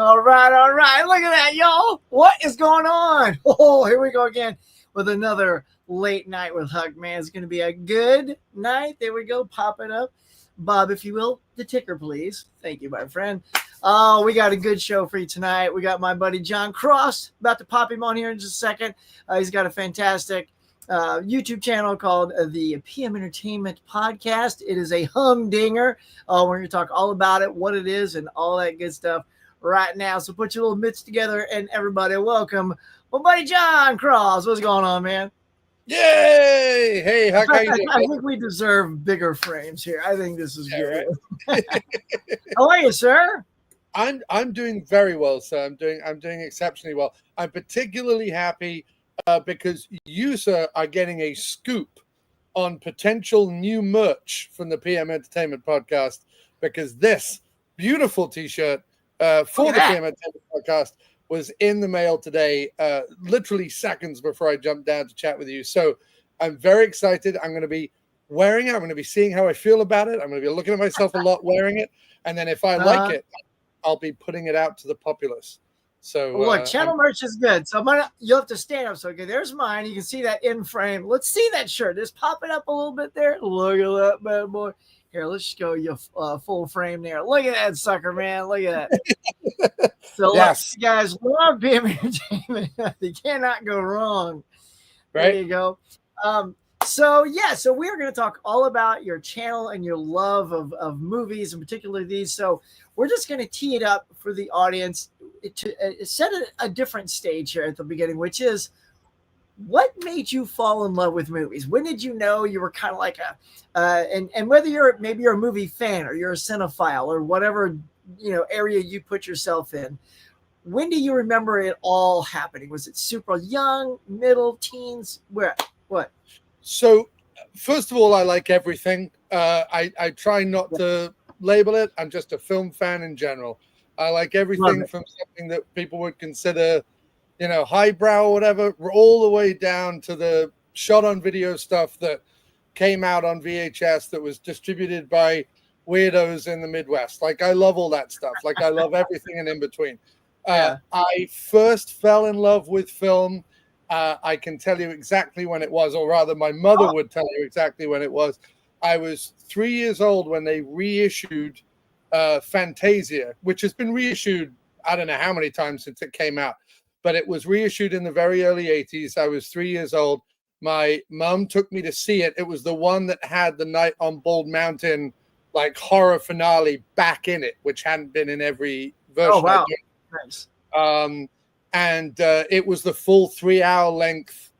All right. Look at that, y'all. What is going on? Oh, here we go again with another late night with Huck, man. It's going to be a good night. There we go. Pop it up. Bob, if you will, the ticker, please. Thank you, my friend. Oh, we got a good show for you tonight. We got my buddy Jon Cross. About to pop him on here in just a second. He's got a fantastic YouTube channel called the PM Entertainment Podcast. It is a humdinger. We're going to talk all about it, what it is, and all that good stuff right now. So put your little mitts together, and everybody welcome my buddy Jon Cross. What's going on, man? Yay! Hey, how you doing? I think we deserve bigger frames here. I think this is good. Right? How are you, sir? I'm doing very well, sir. I'm doing exceptionally well. I'm particularly happy because you, sir, are getting a scoop on potential new merch from the PM Entertainment Podcast, because this beautiful T-shirt for the PM Entertainment Podcast was in the mail today, literally seconds before I jumped down to chat with you. So I'm very excited. I'm going to be wearing it. I'm going to be seeing how I feel about it. I'm going to be looking at myself a lot wearing it. And then if I like it, I'll be putting it out to the populace. So look, channel merch is good. So you'll have to stand up. So okay, there's mine. You can see that in frame. Let's see that shirt. Just pop it up a little bit there. Look at that bad boy. Here, let's just go you full frame there. Look at that sucker, man. Look at that. So yes, you guys love PM Entertainment. You cannot go wrong. Right. There you go. So we're going to talk all about your channel and your love of movies, and particularly these. So we're just going to tee it up for the audience to set a different stage here at the beginning, which is, what made you fall in love with movies? When did you know you were kind of like and whether you're a movie fan or you're a cinephile or whatever, area you put yourself in, when do you remember it all happening? Was it super young, middle, teens? What? So, first of all, I like everything. I try not to label it. I'm just a film fan in general. I like everything from something that people would consider, highbrow or whatever, all the way down to the shot on video stuff that came out on VHS that was distributed by weirdos in the Midwest. Like, I love all that stuff. Like, I love everything and in between. I first fell in love with film. I can tell you exactly when it was, or rather my mother would tell you exactly when it was. I was 3 years old when they reissued Fantasia, which has been reissued, I don't know how many times since it came out, but it was reissued in the very early 80s. I was 3 years old. My mom took me to see it. It was the one that had the Night on Bald Mountain, like, horror finale back in it, which hadn't been in every version. Oh, wow. Nice. And it was the full 3 hour length,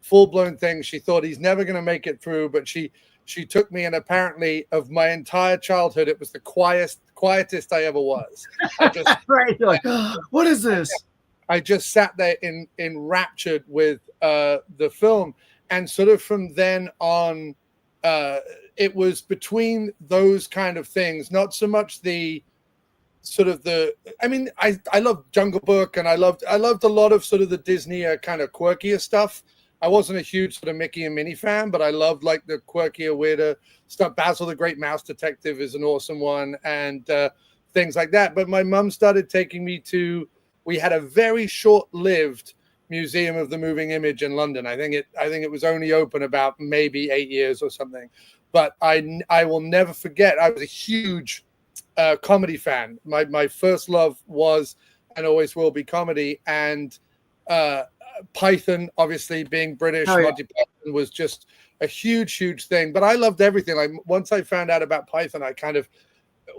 full blown thing. She thought he's never going to make it through, but she took me, and apparently of my entire childhood, it was the quietest I ever was. I just, right. You're like, what is this? I just sat there enraptured with the film. And sort of from then on, it was between those kind of things, not so much I loved Jungle Book, and I loved a lot of sort of the Disney kind of quirkier stuff. I wasn't a huge sort of Mickey and Minnie fan, but I loved like the quirkier, weirder stuff. Basil the Great Mouse Detective is an awesome one, and things like that. But my mom started taking me to, we had a very short-lived Museum of the Moving Image in London. I think it was only open about maybe 8 years or something. But I will never forget, I was a huge comedy fan. My first love was and always will be comedy, and Python, obviously being British, Monty Python was just a huge thing. But I loved everything. Like, once I found out about Python, I kind of,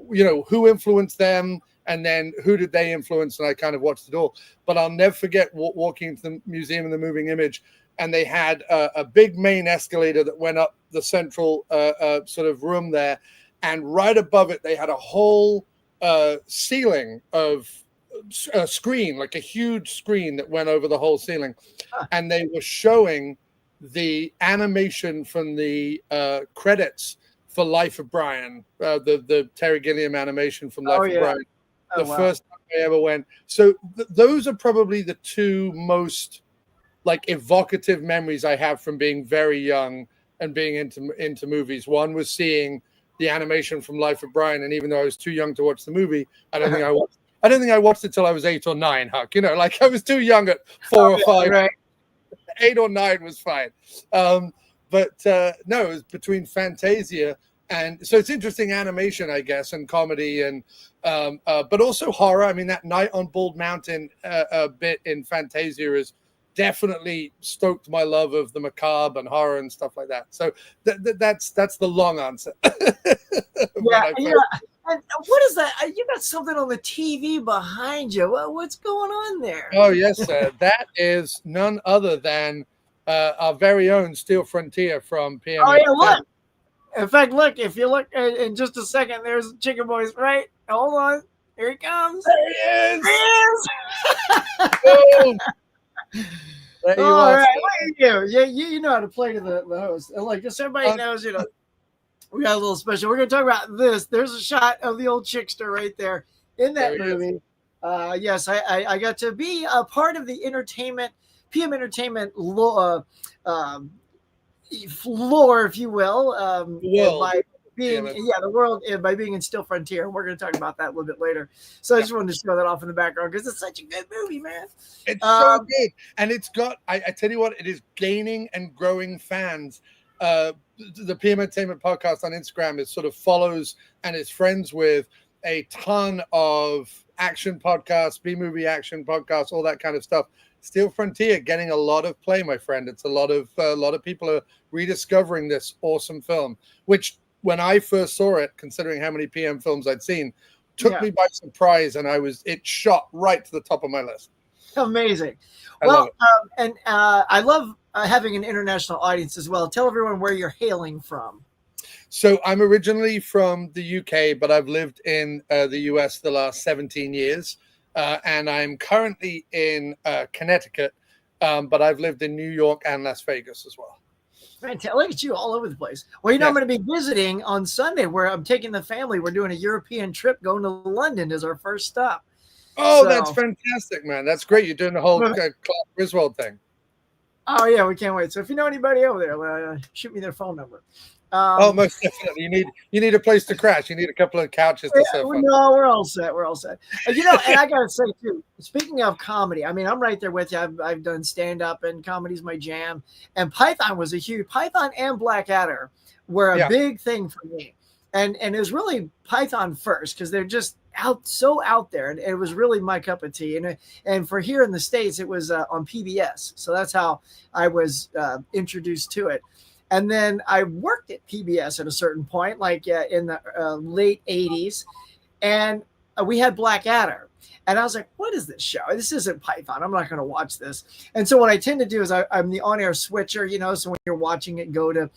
who influenced them, and then who did they influence, and I kind of watched it all. But I'll never forget walking into the Museum of the Moving Image, and they had a big main escalator that went up the central sort of room there, and right above it they had a whole ceiling of a screen, like a huge screen that went over the whole ceiling, and they were showing the animation from the credits for Life of Brian, the Terry Gilliam animation from Life of Brian. First time I ever went. So those are probably the two most like evocative memories I have from being very young and being into movies. One was seeing the animation from Life of Brian, and even though I was too young to watch the movie, I don't think I watched I don't think I watched it till I was 8 or 9, Huck. You know, like I was too young at 4 or 5. Right. 8 or 9 was fine. But no, it was between Fantasia and so it's interesting animation, I guess, and comedy and but also horror. I mean, that Night on Bald Mountain bit in Fantasia is definitely stoked my love of the macabre and horror and stuff like that. So that's the long answer. Yeah. And what is that? You got something on the TV behind you. What's going on there? Oh, yes, sir. That is none other than our very own Steel Frontier from PM. Oh, yeah, look. In fact, look, if you look in just a second, there's Chicken Boys, right? Hold on. Here he comes. There he is. There he is. There you All are. right. Look at you. Yeah, you know how to play to the host. And like, just so everybody knows, you know, we got a little special. We're going to talk about this. There's a shot of the old Chickster right there in that movie. Yes, I got to be a part of the PM Entertainment floor, if you will, by being the world, by being in Steel Frontier. And we're going to talk about that a little bit later. So I just wanted to show that off in the background because it's such a good movie, man. It's so good, and it's got. I tell you what, it is gaining and growing fans. The PM Entertainment podcast on Instagram is sort of follows and is friends with a ton of action podcasts, B-movie action podcasts, all that kind of stuff. Steel Frontier getting a lot of play, my friend. It's a lot of people are rediscovering this awesome film, which when I first saw it, considering how many PM films I'd seen, took me by surprise, and it shot right to the top of my list. Amazing. I love having an international audience as well. Tell everyone where you're hailing from. So I'm originally from the UK, but I've lived in the US the last 17 years. And I'm currently in Connecticut, but I've lived in New York and Las Vegas as well. Man, look at you all over the place. Well, I'm going to be visiting on Sunday where I'm taking the family. We're doing a European trip, going to London as our first stop. Oh, that's fantastic, man. That's great. You're doing the whole Clark Griswold thing. Oh, yeah, we can't wait. So if you know anybody over there, shoot me their phone number. Most definitely. You need a place to crash. You need a couple of couches to surf on. No, we're all set. We're all set. And I gotta say too. Speaking of comedy, I mean, I'm right there with you. I've done stand up, and comedy's my jam. And Python was a huge. Python and Blackadder were a big thing for me. And it was really Python first because they're just out there, and it was really my cup of tea. And for here in the States, it was on PBS. So that's how I was introduced to it. And then I worked at PBS at a certain point, like in the late 80s. And we had Blackadder. And I was like, what is this show? This isn't Python. I'm not going to watch this. And so what I tend to do is I'm the on-air switcher, so when you're watching it go to,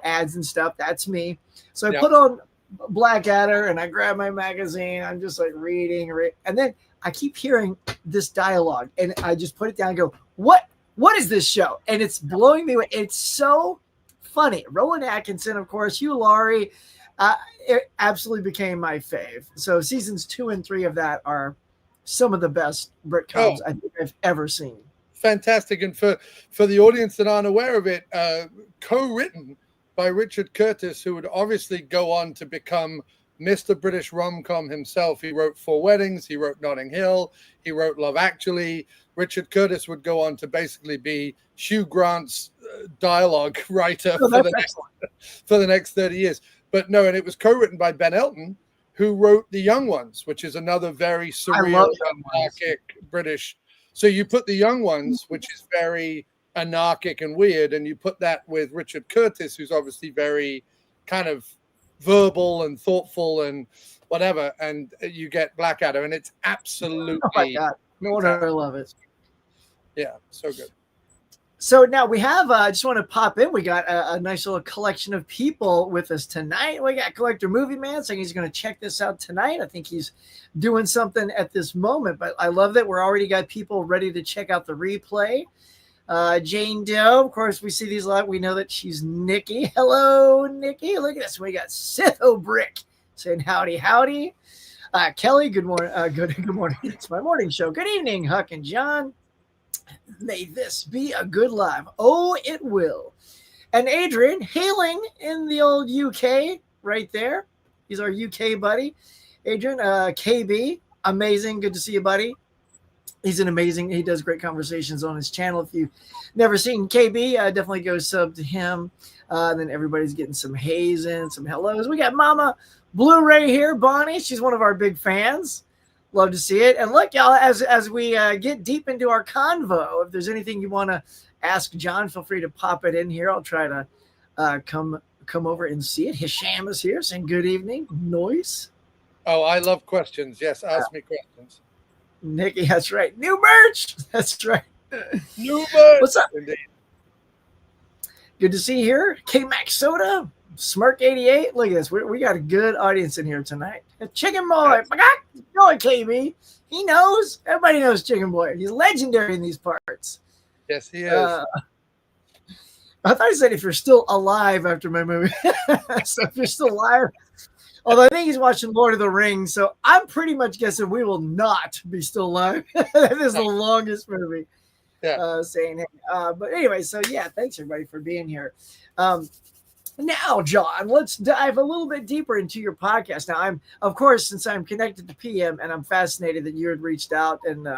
ads and stuff, that's me. So I put on Blackadder and I grab my magazine. I'm just like reading. And then I keep hearing this dialogue. And I just put it down and go, what is this show? And it's blowing me away. It's so funny. Rowan Atkinson, of course, Hugh Laurie, it absolutely became my fave. So seasons 2 and 3 of that are some of the best Britcoms I think I've ever seen. Fantastic. And for the audience that aren't aware of it, co-written by Richard Curtis, who would obviously go on to become Mr. British Rom-Com himself. He wrote 4 Weddings, he wrote Notting Hill, he wrote Love Actually. Richard Curtis would go on to basically be Hugh Grant's dialogue writer for the next 30 years. But no, and it was co-written by Ben Elton, who wrote The Young Ones, which is another very surreal, anarchic British. So you put The Young Ones, which is very anarchic and weird, and you put that with Richard Curtis, who's obviously very kind of verbal and thoughtful and whatever, and you get Blackadder, and it's absolutely oh my God. No wonder I love it. Yeah, so good. So now we have, I just want to pop in. We got a nice little collection of people with us tonight. We got Collector Movie Man saying he's going to check this out tonight. I think he's doing something at this moment, but I love that we're already got people ready to check out the replay. Jane Doe, of course, we see these a lot. We know that she's Nikki. Hello, Nikki. Look at this. We got Sitho Brick saying howdy, howdy. Kelly, good morning. Good morning. It's my morning show. Good evening, Huck and John. May this be a good live. Oh, it will. And Adrian, hailing in the old UK right there. He's our UK buddy. Adrian, KB. amazing. Good to see you, buddy. He does great conversations on his channel. If you've never seen KB, definitely go sub to him. Then everybody's getting some haze in, some hellos. We got Mama Bluray here, Bonnie. She's one of our big fans. Love to see it. And look, y'all, as we get deep into our convo, if there's anything you want to ask Jon, feel free to pop it in here. I'll try to come over and see it. Hisham is here saying good evening. Noise. Oh, I love questions. Yes, ask me questions. Nikki, that's right. New merch. That's right. New merch. What's up? Indeed. Good to see you here. K-Max Soda, Smirk 88. Look at this. We got a good audience in here tonight. Chicken Boy. Boy, KB. He knows. Everybody knows Chicken Boy. He's legendary in these parts. Yes, he is. I thought he said if you're still alive after my movie. So if you're still alive. Although I think he's watching Lord of the Rings, so I'm pretty much guessing we will not be still alive. That is the longest movie. Yeah. Saying it. But anyway, so yeah, thanks everybody for being here. Now, Jon, let's dive a little bit deeper into your podcast. Now, of course, since I'm connected to PM and I'm fascinated that you had reached out and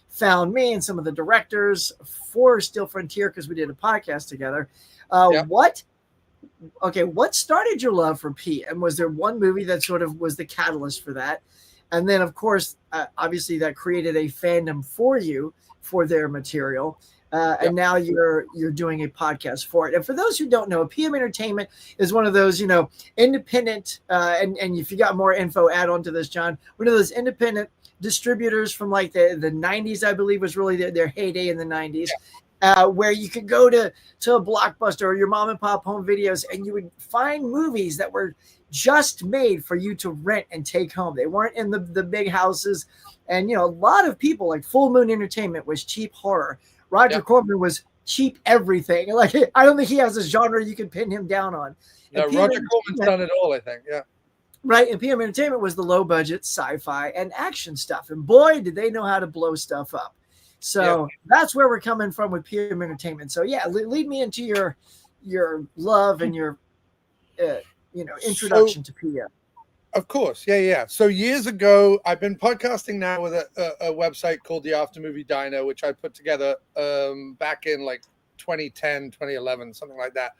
found me and some of the directors for Steel Frontier because we did a podcast together. Yep. What started your love for PM? Was there one movie that sort of was the catalyst for that? And then, of course, obviously that created a fandom for you for their material. And now you're doing a podcast for it. And for those who don't know, PM Entertainment is one of those, independent, and if you got more info, add on to this, Jon, one of those independent distributors from like the 90s, I believe was really their heyday in the 90s. Yeah. Where you could go to a Blockbuster or your mom and pop home videos and you would find movies that were just made for you to rent and take home. They weren't in the big houses. And, a lot of people like Full Moon Entertainment was cheap horror. Roger Corman was cheap everything. Like, I don't think he has a genre you can pin him down on. No, Roger Corman's done it all, I think. Yeah. Right. And PM Entertainment was the low budget sci-fi and action stuff. And boy, did they know how to blow stuff up. So that's where we're coming from with PM Entertainment. So yeah, lead me into your love and your introduction to PM. Of course, yeah. So years ago, I've been podcasting now with a website called the After Movie Diner, which I put together back in like 2010, 2011, something like that.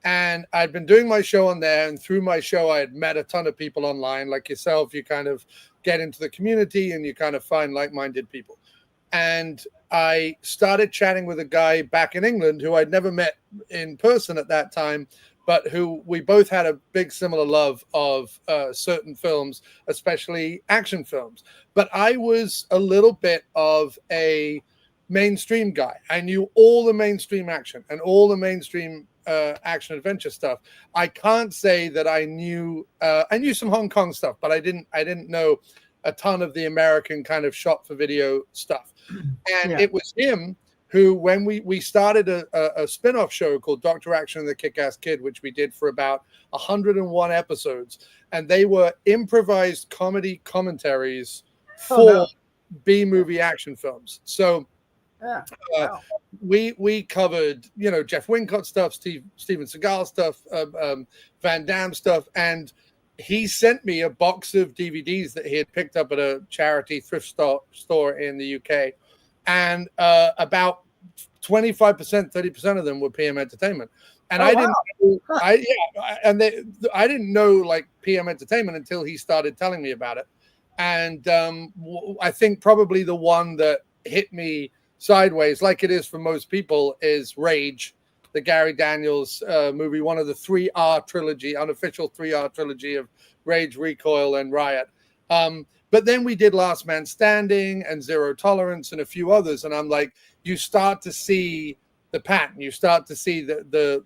And I'd been doing my show on there, and through my show, I had met a ton of people online, like yourself. You kind of get into the community, and you kind of find like-minded people. And I started chatting with a guy back in England who I'd never met in person at that time, but who we both had a big similar love of certain films, especially action films. But I was a little bit of a mainstream guy. I knew all the mainstream action and all the mainstream action adventure stuff. I can't say that I knew some Hong Kong stuff, but I didn't know a ton of the American kind of shot for video stuff. And it was him who, when we started a spin-off show called Dr. Action and the Kick-Ass Kid, which we did for about 101 episodes, and they were improvised comedy commentaries for B-movie action films. So we covered, Jeff Wincott stuff, Steven Seagal stuff, Van Damme stuff, and he sent me a box of DVDs that he had picked up at a charity thrift store in the UK. And about 25%, 30% of them were PM Entertainment. And I didn't know like PM Entertainment until he started telling me about it. And I think probably the one that hit me sideways, like it is for most people, is Rage, the Gary Daniels movie, one of the 3R trilogy, unofficial 3R trilogy of Rage, Recoil, and Riot. But then we did Last Man Standing and Zero Tolerance and a few others. And I'm like, you start to see the pattern. You start to see the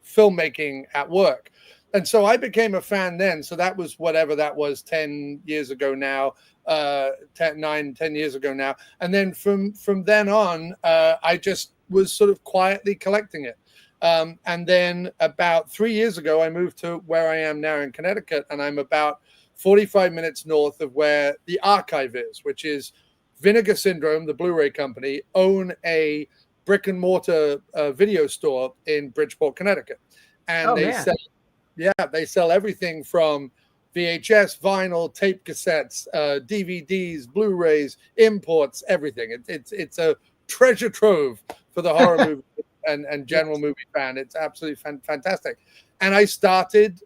filmmaking at work. And so I became a fan then. So that was whatever that was 10 years ago now, 10 years ago now. And then from then on, I just was sort of quietly collecting it. And then about 3 years ago, I moved to where I am now in Connecticut, and I'm about 45 minutes north of where the archive is, which is Vinegar Syndrome, the Blu-ray company, own a brick and mortar video store in Bridgeport, Connecticut. And they sell everything from VHS, vinyl, tape cassettes, DVDs, Blu-rays, imports, everything. It's a treasure trove for the horror movie and general movie fan. It's absolutely fantastic. And I started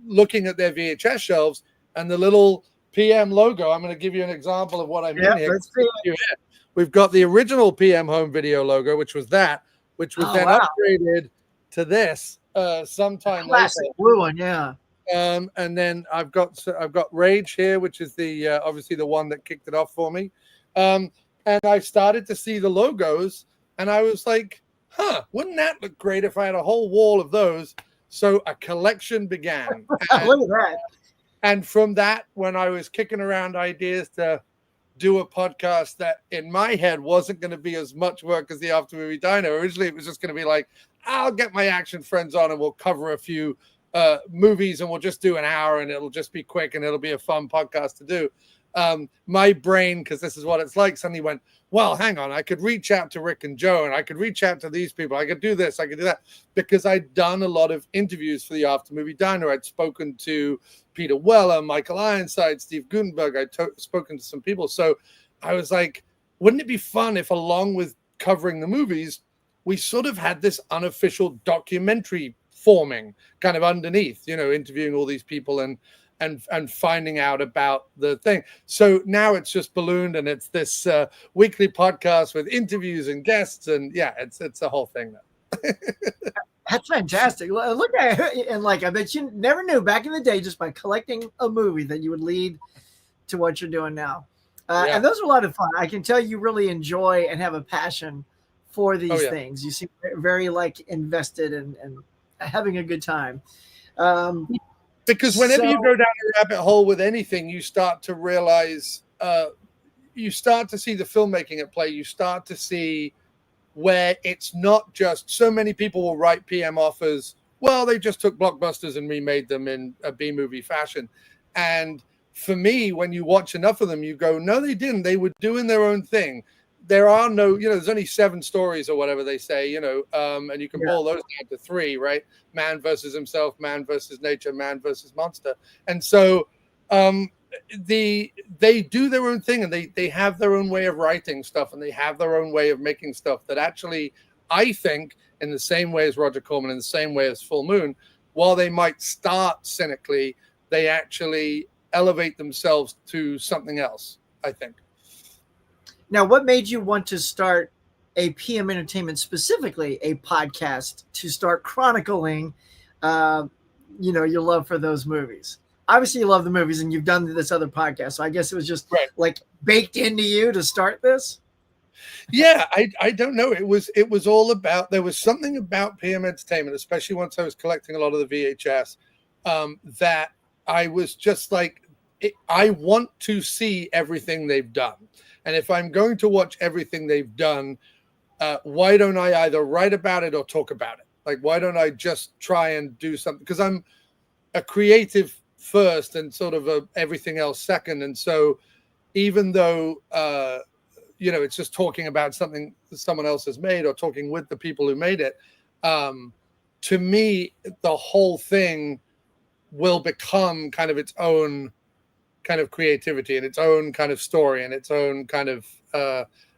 looking at their VHS shelves and the little PM logo. I'm going to give you an example of what I mean here. Let's see it. We've got the original PM home video logo, which was then upgraded to this sometime classic later. blue one, yeah. And then I've got Rage here, which is the obviously the one that kicked it off for me. And I started to see the logos, and I was like, wouldn't that look great if I had a whole wall of those? So a collection began. Look at that. And from that, when I was kicking around ideas to do a podcast that in my head wasn't going to be as much work as the After Movie Diner. Originally, it was just going to be like, I'll get my action friends on and we'll cover a few movies and we'll just do an hour and it'll just be quick and it'll be a fun podcast to do. My brain, because this is what it's like, suddenly went, well, hang on, I could reach out to Rick and Joe and I could reach out to these people. I could do this, I could do that, because I'd done a lot of interviews for the After Movie Diner. I'd spoken to Peter Weller, Michael Ironside, Steve Gutenberg. I'd spoken to some people. So I was like, wouldn't it be fun if along with covering the movies, we sort of had this unofficial documentary forming kind of underneath, interviewing all these people and finding out about the thing. So now it's just ballooned and it's this weekly podcast with interviews and guests. And yeah, it's a whole thing now. That's fantastic. Look at it. And I bet you never knew back in the day, just by collecting a movie, that you would lead to what you're doing now. And those are a lot of fun. I can tell you really enjoy and have a passion for these things. You seem very invested and having a good time. Because whenever you go down a rabbit hole with anything, you start to realize, you start to see the filmmaking at play. You start to see where it's not just so many people will write PM offers. Well, they just took blockbusters and remade them in a B movie fashion. And for me, when you watch enough of them, you go, no, they didn't. They were doing their own thing. There are no, there's only 7 stories or whatever they say, and you can boil those down to 3, right? Man versus himself, man versus nature, man versus monster. And so they do their own thing, and they have their own way of writing stuff, and they have their own way of making stuff that actually, I think, in the same way as Roger Corman, in the same way as Full Moon, while they might start cynically, they actually elevate themselves to something else, I think. Now, what made you want to start a PM Entertainment, specifically a podcast, to start chronicling, your love for those movies? Obviously, you love the movies, and you've done this other podcast, so I guess it was just baked into you to start this. Yeah, I don't know. It was all about. There was something about PM Entertainment, especially once I was collecting a lot of the VHS, that I was just like, I want to see everything they've done. And if I'm going to watch everything they've done, why don't I either write about it or talk about it? Why don't I just try and do something? Because I'm a creative first and sort of everything else second. And so even though, it's just talking about something that someone else has made or talking with the people who made it, to me, the whole thing will become kind of its own kind of creativity and its own kind of story and its own kind of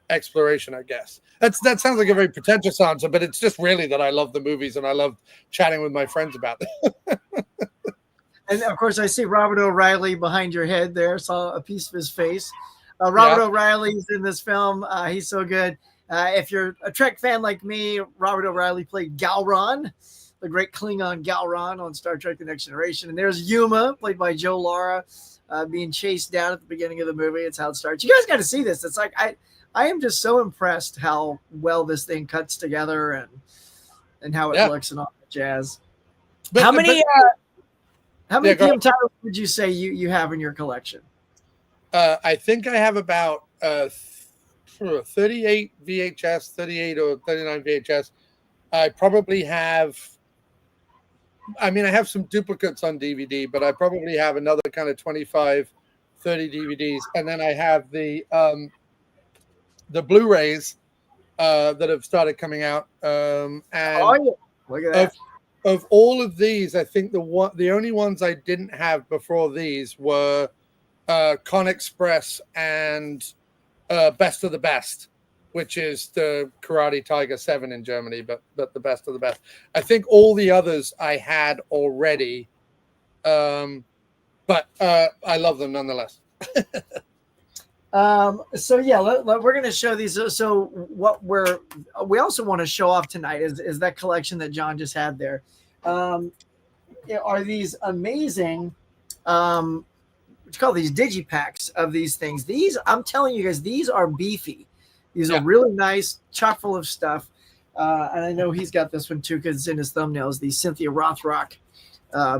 exploration, I guess. That sounds like a very pretentious answer, but it's just really that I love the movies and I love chatting with my friends about them. And of course, I see Robert O'Reilly behind your head there. Saw a piece of his face. Robert O'Reilly's in this film. He's so good. If you're a Trek fan like me, Robert O'Reilly played Galron, the great Klingon Galron on Star Trek The Next Generation. And there's Yuma, played by Joe Lara, being chased down at the beginning of the movie. It's how it starts. You guys got to see this. It's like I am just so impressed how well this thing cuts together and how it looks and all that jazz. How many PM titles would you say you have in your collection? I think I have about 38 VHS, 38 or 39 VHS. I probably have, I have some duplicates on DVD, but I probably have another kind of 25, 30 DVDs. And then I have the Blu-rays that have started coming out. Look at that. of all of these, I think the only ones I didn't have before these were Con Express and Best of the Best, which is the Karate Tiger 7 in Germany, but the best of the best. I think all the others I had already, but I love them nonetheless. So yeah, we're going to show these. So what we also want to show off tonight is that collection that Jon just had there. Are these amazing, what you call these digipacks of these things. These, I'm telling you guys, these are beefy. These are really nice, chock full of stuff. And I know he's got this one too, because it's in his thumbnails, the Cynthia Rothrock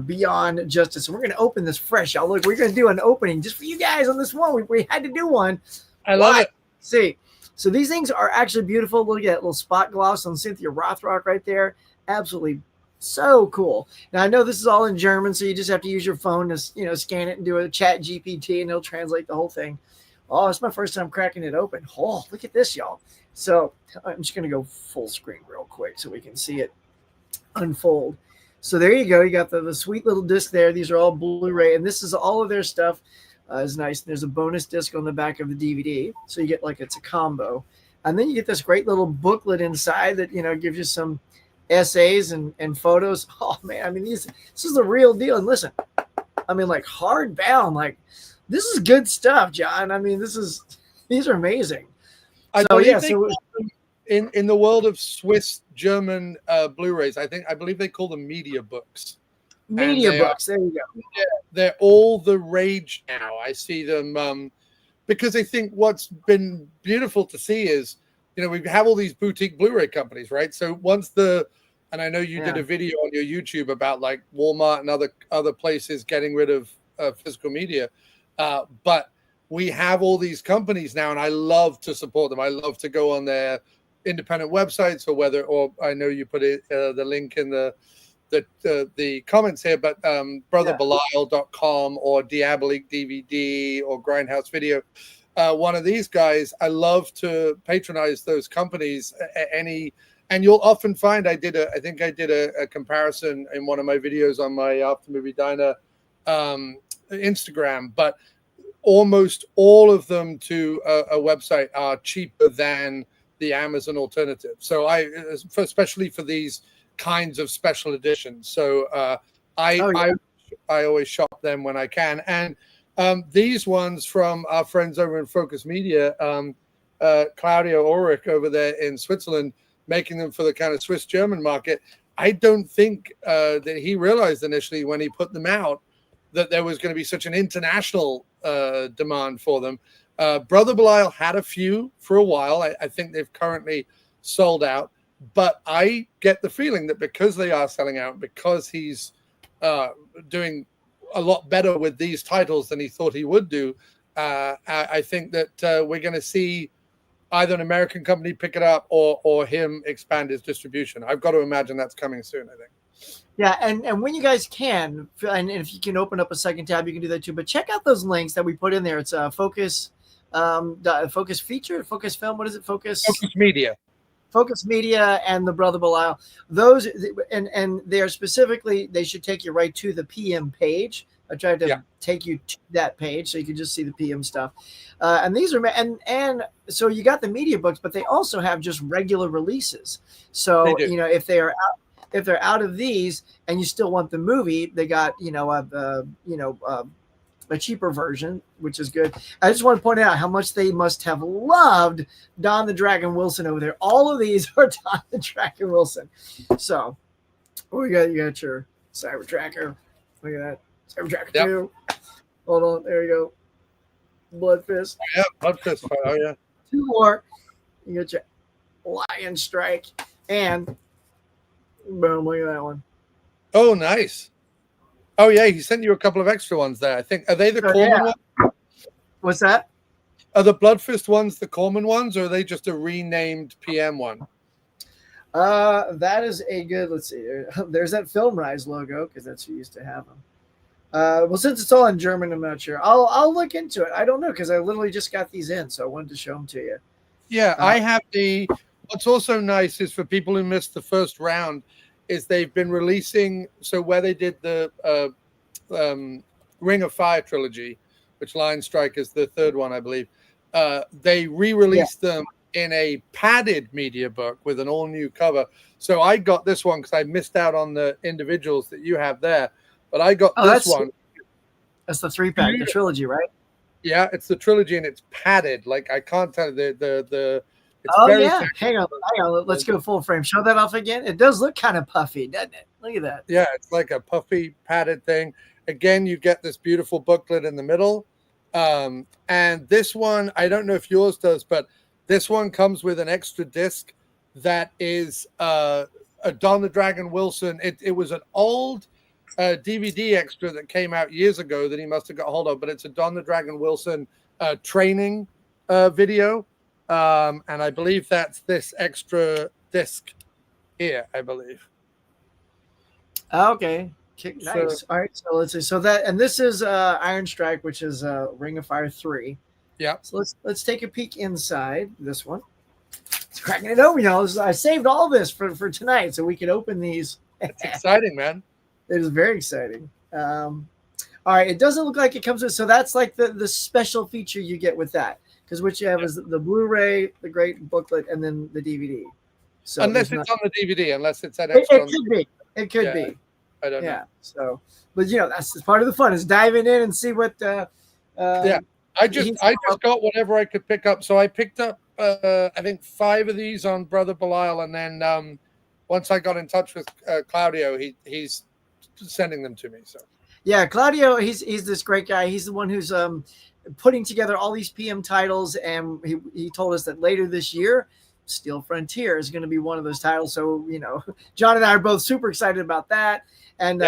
Beyond Justice. So we're going to open this fresh, y'all. Look, we're going to do an opening just for you guys on this one. We had to do one. I love it. See, so these things are actually beautiful. Look at that little spot gloss on Cynthia Rothrock right there. Absolutely so cool. Now I know this is all in German, so you just have to use your phone to scan it and do a chat GPT, and it'll translate the whole thing. Oh, it's my first time cracking it open. Oh, look at this, y'all. So I'm just going to go full screen real quick so we can see it unfold. So there you go. You got the sweet little disc there. These are all Blu-ray, and this is all of their stuff. Is nice. There's a bonus disc on the back of the DVD, so you get it's a combo, and then you get this great little booklet inside that gives you some essays and photos. Oh man, I mean this is the real deal. And listen, I mean hardbound, this is good stuff, Jon. I mean these are amazing. In the world of Swiss German Blu-rays, I believe they call them media books. Media books. There you go. Yeah, they're all the rage now. I see them because I think what's been beautiful to see is we have all these boutique Blu-ray companies, right? So and I know you did a video on your YouTube about Walmart and other places getting rid of physical media, but we have all these companies now, and I love to support them. I love to go on their independent websites, or I know you put the link in the comments here, but brotherbelial.com or Diabolique DVD or Grindhouse Video, one of these guys, I love to patronize those companies. And you'll often find I think I did a comparison in one of my videos on my After Movie Diner Instagram, but almost all of them to a website are cheaper than the Amazon alternative. So especially for these kinds of special editions. So I always shop them when I can. And these ones from our friends over in Focus Media, Claudio Ulrich over there in Switzerland, making them for the kind of Swiss German market. I don't think that he realized initially when he put them out that there was going to be such an international demand for them. Brother Belial had a few for a while. I think they've currently sold out. But I get the feeling that because they are selling out, because he's doing a lot better with these titles than he thought he would do, I think that we're going to see either an American company pick it up or him expand his distribution. I've got to imagine that's coming soon, I think. Yeah, and when you guys can, and if you can open up a second tab, you can do that too. But check out those links that we put in there. It's Focus Feature, Focus Film. What is it? Focus Media. Focus Media and the Brother Belial. Those and they're specifically, they should take you right to the PM page. I tried to take you to that page so you can just see the PM stuff. And these are and so you got the media books, but they also have just regular releases. So if they're out of these and you still want the movie, they got a cheaper version, which is good. I just want to point out how much they must have loved Don the Dragon Wilson over there. All of these are Don the Dragon Wilson. So, you got your Cyber Tracker. Look at that. Cyber Tracker 2. Hold on. There you go. Blood Fist. Oh, yeah, Blood Fist. Oh, yeah. 2 more. You got your Lion Strike. And boom, look at that one. Oh, nice. Oh, yeah, he sent you a couple of extra ones there. I think. Are they the Corman ones? What's that? Are the Blood Fist ones the Corman ones, or are they just a renamed PM one? That is a good, let's see. There's that Film Rise logo, because that's who used to have them. Well, since it's all in German, I'm not sure. I'll look into it. I don't know, because I literally just got these in, so I wanted to show them to you. Yeah, I have what's also nice is for people who missed the first round is they've been releasing. So where they did the Ring of Fire trilogy, which Lion Strike is the third one, I believe. They re-released them in a padded media book with an all-new cover. So I got this one because I missed out on the individuals that you have there. But I got this one. That's the 3-pack, the trilogy, right? Yeah, it's the trilogy, and it's padded. Like I can't tell the. It's very hang on. Let's go full frame. Show that off again. It does look kind of puffy, doesn't it? Look at that. Yeah, it's like a puffy padded thing. Again, you get this beautiful booklet in the middle. And this one, I don't know if yours does, but this one comes with an extra disc that is a Don the Dragon Wilson. It was an old DVD extra that came out years ago that he must have got hold of, but it's a Don the Dragon Wilson training video. And I believe that's this extra disc here, I believe. Okay. Nice. So, all right. So let's see. So that, and this is Iron Strike, which is Ring of Fire 3. Yeah. So let's take a peek inside this one. It's cracking it open, y'all. I saved all this for tonight so we could open these. It's exciting, man. It is very exciting. All right. It doesn't look like it comes with, so that's like the special feature you get with that. Because what you have is the Blu-ray, the great booklet, and then the DVD. So unless it's on the DVD, unless it's an extra. It could be. It could be. I don't know. So, but that's part of the fun is diving in and see what. I just got whatever I could pick up. So I picked up I think 5 of these on Brother Belial, and then once I got in touch with Claudio, he's sending them to me. So yeah, Claudio, he's this great guy. He's the one who's putting together all these PM titles, and he told us that later this year, Steel Frontier is going to be one of those titles. So John and I are both super excited about that, and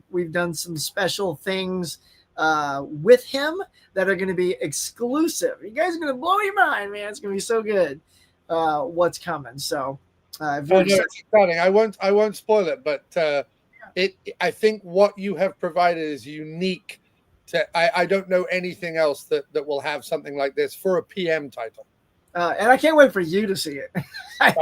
we've done some special things with him that are going to be exclusive. You guys are going to blow your mind, man. It's going to be so good. What's coming? So it's exciting. I won't spoil it, but I think what you have provided is unique. I don't know anything else that will have something like this for a PM title. And I can't wait for you to see it. Man,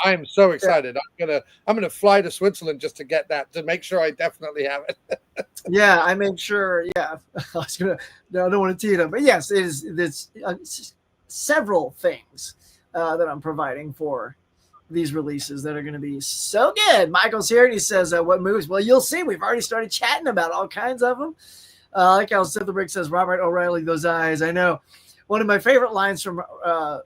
I am so excited. I'm gonna fly to Switzerland just to get that, to make sure I definitely have it. Yeah, I made sure. Yeah, I don't want to tee it up, but yes, it's several things that I'm providing for these releases that are going to be so good. Michael's here and he says, "What movies?" Well, you'll see. We've already started chatting about all kinds of them. Like how Silverbrick says, Robert O'Reilly, those eyes. I know. One of my favorite lines from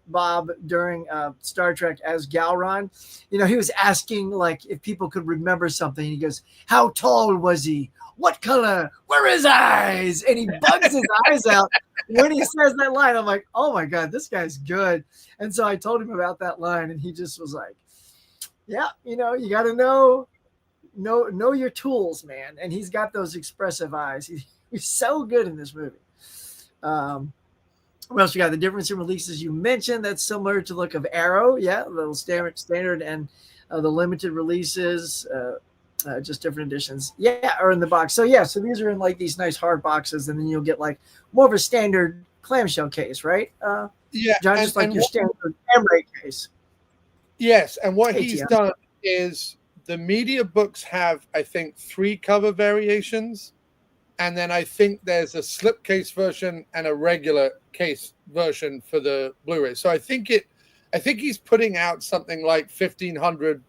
Bob during Star Trek as Galron, he was asking like if people could remember something. He goes, "How tall was he? What color? Where are his eyes?" And he bugs his eyes out when he says that line. I'm like, oh my God, this guy's good. And so I told him about that line, and he just was like, yeah, you got to know your tools, man. And he's got those expressive eyes. He's so good in this movie. What else we got? The difference in releases you mentioned, that's similar to the look of Arrow. Yeah, the standard and the limited releases, just different editions. Yeah, are in the box. So yeah, so these are in like these nice hard boxes, and then you'll get like more of a standard clamshell case, right? Yeah, John, just like your standard Emery case. Yes, and what he's done is the media books have, I think, 3 cover variations. And then I think there's a slipcase version and a regular case version for the Blu-ray. So I think he's putting out something like 1,500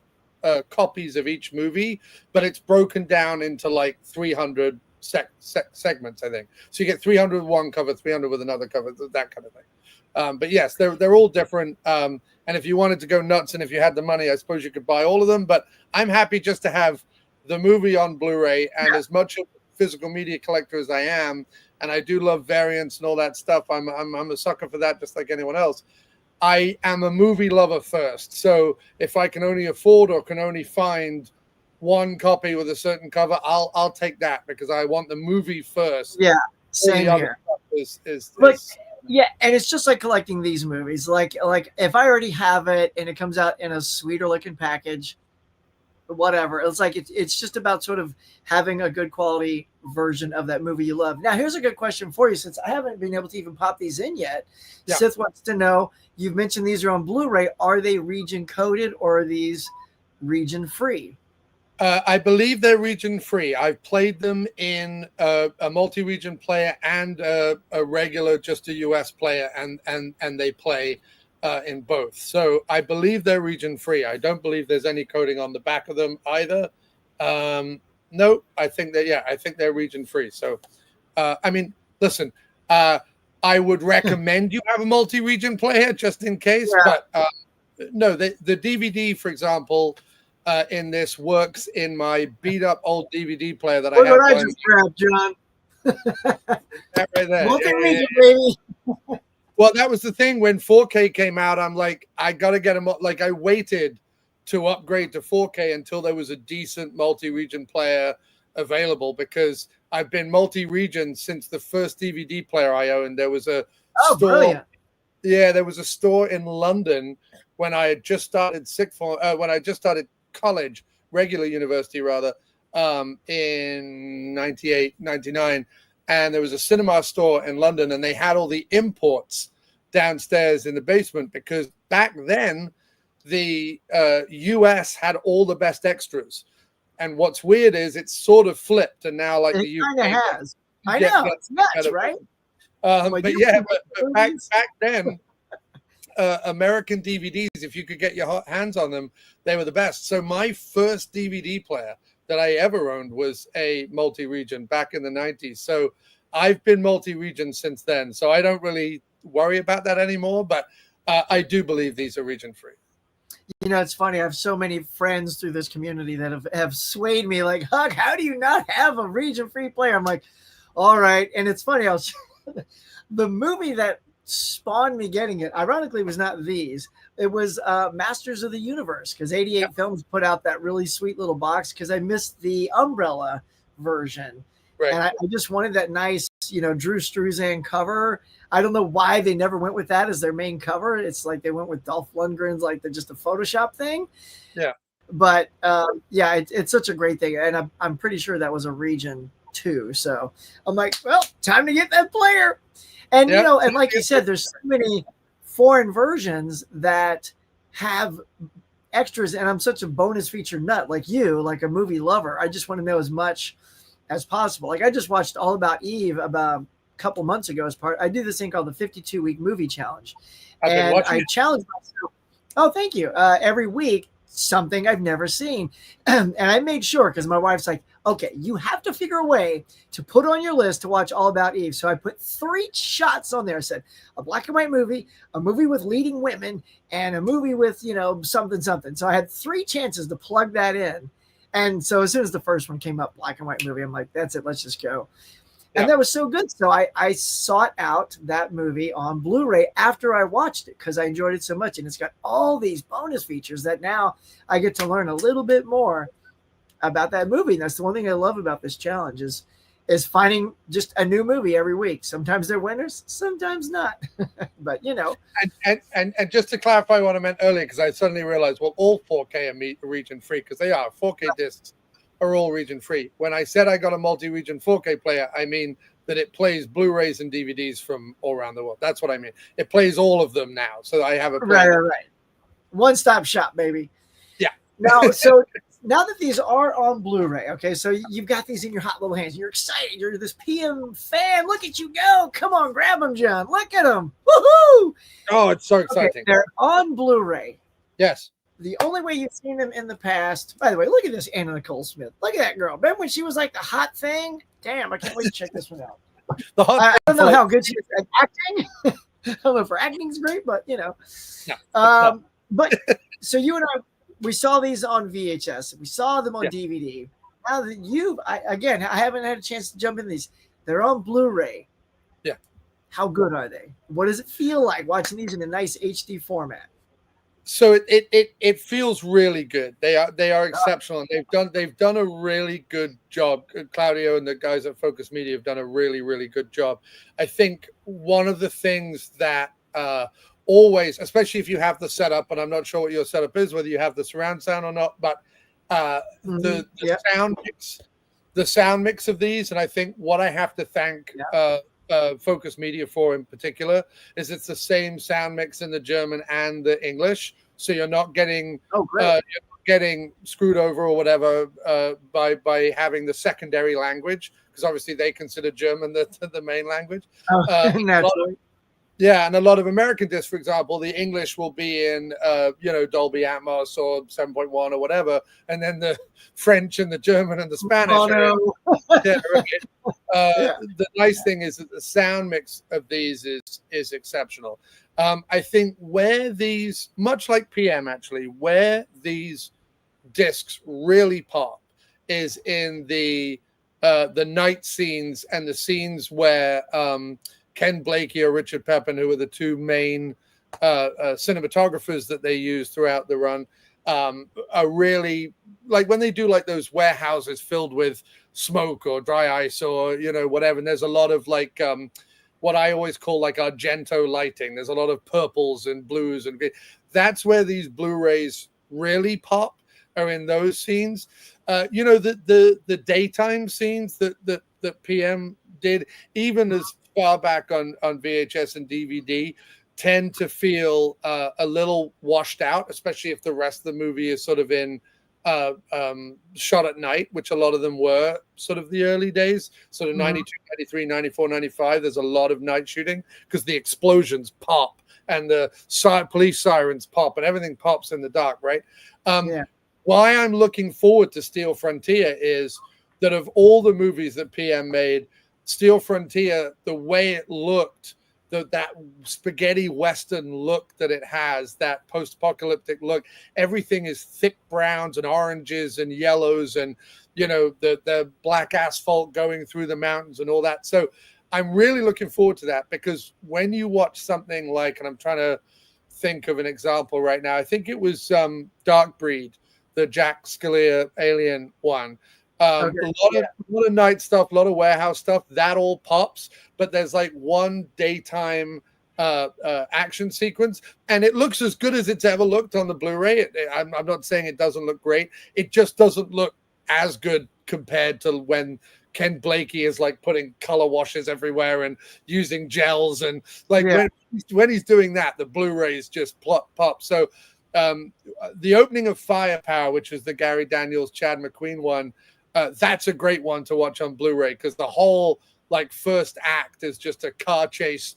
copies of each movie, but it's broken down into like 300 segments, I think. So you get 300 with one cover, 300 with another cover, that kind of thing. But yes, they're all different. And if you wanted to go nuts and if you had the money, I suppose you could buy all of them. But I'm happy just to have the movie on Blu-ray, and as much of physical media collector as I am, and I do love variants and all that stuff. I'm a sucker for that, just like anyone else. I am a movie lover first, so if I can only afford or can only find one copy with a certain cover, I'll take that because I want the movie first. Yeah, same here. Yeah, and it's just like collecting these movies. Like if I already have it and it comes out in a sweeter looking package, whatever, it's like it's just about sort of having a good quality version of that movie you love. Now, here's a good question for you, since I haven't been able to even pop these in yet. Yeah. Sith wants to know, you've mentioned these are on Blu-ray. Are they region coded or are these region free? I believe they're region free. I've played them in a multi-region player and a regular, just a US player, and they play in both. So I believe they're region free. I don't believe there's any coding on the back of them either. No, I think they're region free. So, I mean, listen, I would recommend you have a multi-region player just in case, but no, the DVD, for example, in this works in my beat up old DVD player that Look I have. what I just grabbed, John. That right there. Multi-region, baby. Well, that was the thing when 4K came out. I'm like, I gotta get them. Like, I waited to upgrade to 4K until there was a decent multi-region player available, because I've been multi-region since the first DVD player I owned. There was a store. Brilliant. Yeah, there was a store in London when I had just started when I just started college, regular university rather, in 98, 99. And there was a cinema store in London, and they had all the imports downstairs in the basement, because back then the US had all the best extras. And what's weird is it's sort of flipped, and now like the UK kind of has. I know, it's nuts, right? But back then, American DVDs, if you could get your hands on them, they were the best. So my first DVD player that I ever owned was a multi-region back in the 90s. So I've been multi-region since then. So I don't really worry about that anymore, but I do believe these are region free. You know, it's funny. I have so many friends through this community that have swayed me like, Hug, how do you not have a region free player? I'm like, all right. And it's funny. The movie that spawned me getting it, ironically, was not these. It was Masters of the Universe, because 88 Films put out that really sweet little box, because I missed the Umbrella version. Right. And I just wanted that nice, Drew Struzan cover. I don't know why they never went with that as their main cover. It's like they went with Dolph Lundgren's, like they're just a Photoshop thing. Yeah. But it's such a great thing. And I'm pretty sure that was a region too. So I'm like, well, time to get that player. And, and like you said, there's so many foreign versions that have extras. And I'm such a bonus feature nut like you, like a movie lover. I just want to know as much as possible. Like I just watched All About Eve about a couple months ago I do this thing called the 52-week movie challenge. And I challenge myself. Oh, thank you. Every week, something I've never seen. And I made sure, because my wife's like, okay, you have to figure a way to put on your list to watch All About Eve. So I put 3 shots on there. I said a black and white movie, a movie with leading women, and a movie with, something. So I had 3 chances to plug that in. And so as soon as the first one came up, black and white movie, I'm like, that's it. Let's just go. And that was so good. So I sought out that movie on Blu-ray after I watched it, because I enjoyed it so much. And it's got all these bonus features that now I get to learn a little bit more about that movie. And that's the one thing I love about this challenge is finding just a new movie every week. Sometimes they're winners, sometimes not. But, And just to clarify what I meant earlier, because I suddenly realized, well, all 4K are region free, because they are. 4K discs are all region free. When I said I got a multi-region 4K player, I mean that it plays Blu-rays and DVDs from all around the world. That's what I mean. It plays all of them now. So I have a right. One-stop shop, baby. Yeah. Now that these are on Blu-ray, okay, so you've got these in your hot little hands. You're excited. You're this PM fan. Look at you go. Come on, grab them, John. Look at them. Woohoo! Oh, it's so exciting. Okay, they're on Blu-ray. Yes. The only way you've seen them in the past, by the way, look at this Anna Nicole Smith. Look at that girl. Remember when she was like the hot thing? Damn, I can't wait to check this one out. I don't know how good she is at acting. I don't know if her acting's great, but, No, but so you and I, we saw these on VHS. We saw them on DVD. Now that I haven't had a chance to jump in these. They're on Blu-ray. Yeah. How good are they? What does it feel like watching these in a nice HD format? So it feels really good. They are exceptional, and they've done a really good job. Claudio and the guys at Focus Media have done a really, really good job. I think one of the things that always, especially if you have the setup, and I'm not sure what your setup is, whether you have the surround sound or not, but the sound mix of these, and I think what I have to thank Focus Media for in particular is it's the same sound mix in the German and the English, so you're not getting getting screwed over or whatever by having the secondary language, because obviously they consider German the main language. Naturally. And a lot of American discs, for example, the English will be in Dolby Atmos or 7.1 or whatever, and then the French and the German and the Spanish. The nice thing is that the sound mix of these is exceptional. I think where these, much like PM actually, where these discs really pop is in the night scenes and the scenes where Ken Blakey or Richard Pepin, who are the two main cinematographers that they use throughout the run, are really, like when they do like those warehouses filled with smoke or dry ice or whatever, and there's a lot of like what I always call like Argento lighting. There's a lot of purples and blues and green. That's where these Blu-rays really pop, are in those scenes. The daytime scenes that PM did, even as far back on VHS and DVD, tend to feel a little washed out, especially if the rest of the movie is sort of in shot at night, which a lot of them were sort of the early days, sort of 92, 93, 94, 95. There's a lot of night shooting because the explosions pop and the police sirens pop and everything pops in the dark, right? Why I'm looking forward to Steel Frontier is that of all the movies that PM made, Steel Frontier, the way it looked, that spaghetti western look that it has, that post-apocalyptic look, everything is thick browns and oranges and yellows and the black asphalt going through the mountains and all that. So I'm really looking forward to that, because when you watch something like, and I'm trying to think of an example right now, I think it was Dark Breed, the Jack Scalia alien one. A lot of night stuff, a lot of warehouse stuff, that all pops, but there's like one daytime action sequence, and it looks as good as it's ever looked on the Blu-ray. I'm not saying it doesn't look great. It just doesn't look as good compared to when Ken Blakey is like putting color washes everywhere and using gels, and like when he's doing that, the Blu-rays just pop. So the opening of Firepower, which is the Gary Daniels, Chad McQueen one, that's a great one to watch on Blu-ray, because the whole like first act is just a car chase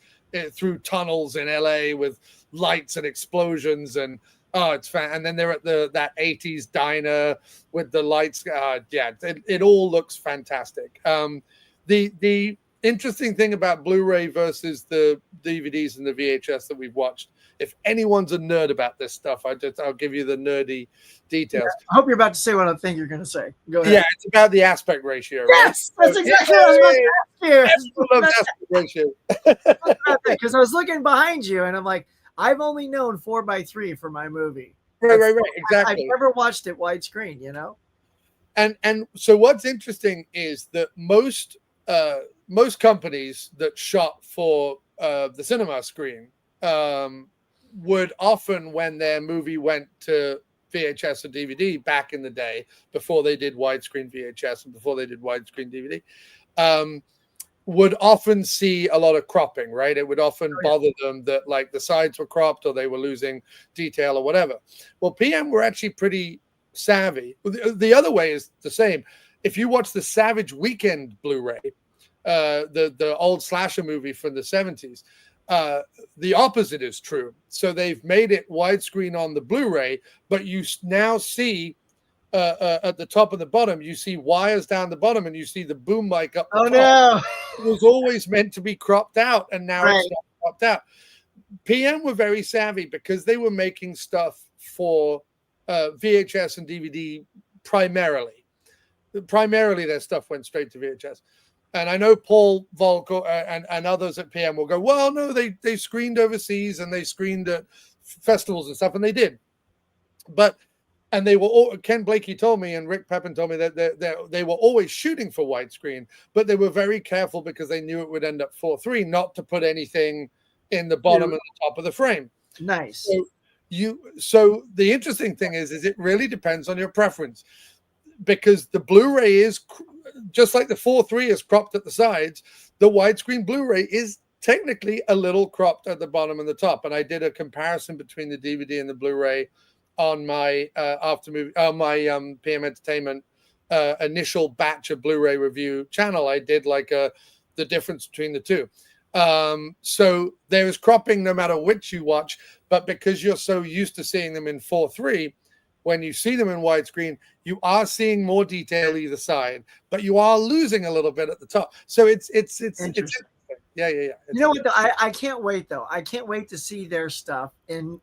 through tunnels in LA with lights and explosions, and it's fan. And then they're at that 80s diner with the lights. It all looks fantastic. The interesting thing about Blu-ray versus the DVDs and the VHS that we've watched, if anyone's a nerd about this stuff, I'll give you the nerdy details. Yeah, I hope you're about to say what I think you're going to say. Go ahead. Yeah, it's about the aspect ratio, right? Yes, that's exactly what I was about to ask you. Everyone loves aspect ratio. Because I was looking behind you, and I'm like, I've only known 4:3 for my movie. Right, exactly. I've never watched it widescreen, And so what's interesting is that most companies that shot for the cinema screen would often, when their movie went to VHS or DVD back in the day, before they did widescreen VHS and before they did widescreen DVD, would often see a lot of cropping, right? It would often bother them that like the sides were cropped or they were losing detail or whatever. Well, PM were actually pretty savvy. The other way is the same. If you watch the Savage Weekend Blu-ray, the old slasher movie from the 70s, the opposite is true. So they've made it widescreen on the Blu-ray, but you now see at the top and the bottom, you see wires down the bottom, and you see the boom mic up the top. No. It was always meant to be cropped out, and now it's not cropped out. PM were very savvy because they were making stuff for VHS and DVD primarily. Primarily, their stuff went straight to VHS. And I know Paul Volk and others at PM will go, well, no, they screened overseas and they screened at festivals and stuff, and they did. And they were all, Ken Blakey told me and Rick Pepin told me that they were always shooting for widescreen, but they were very careful because they knew it would end up 4:3, not to put anything in the bottom and the top of the frame. Nice. So the interesting thing is it really depends on your preference, because the Blu-ray is just like the 4:3 is cropped at the sides. The widescreen Blu-ray is technically a little cropped at the bottom and the top. And I did a comparison between the DVD and the Blu-ray on my PM Entertainment initial batch of Blu-ray review channel. I did like the difference between the two. So there is cropping no matter which you watch, but because you're so used to seeing them in 4:3, when you see them in widescreen, you are seeing more detail either side, but you are losing a little bit at the top. So it's interesting. Yeah. You know what? I can't wait though. I can't wait to see their stuff in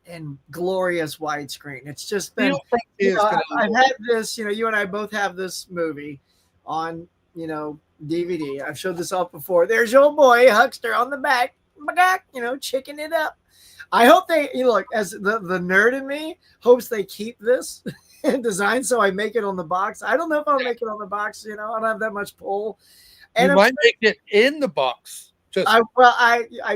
glorious widescreen. It's just been. I've had this. You and I both have this movie on DVD. I've showed this off before. There's your old boy Huckster on the back. Chicking it up. I hope they look, as the nerd in me hopes they keep this design, so I make it on the box. I don't know if I'll make it on the box. I don't have that much pull. And you might make it in the box. I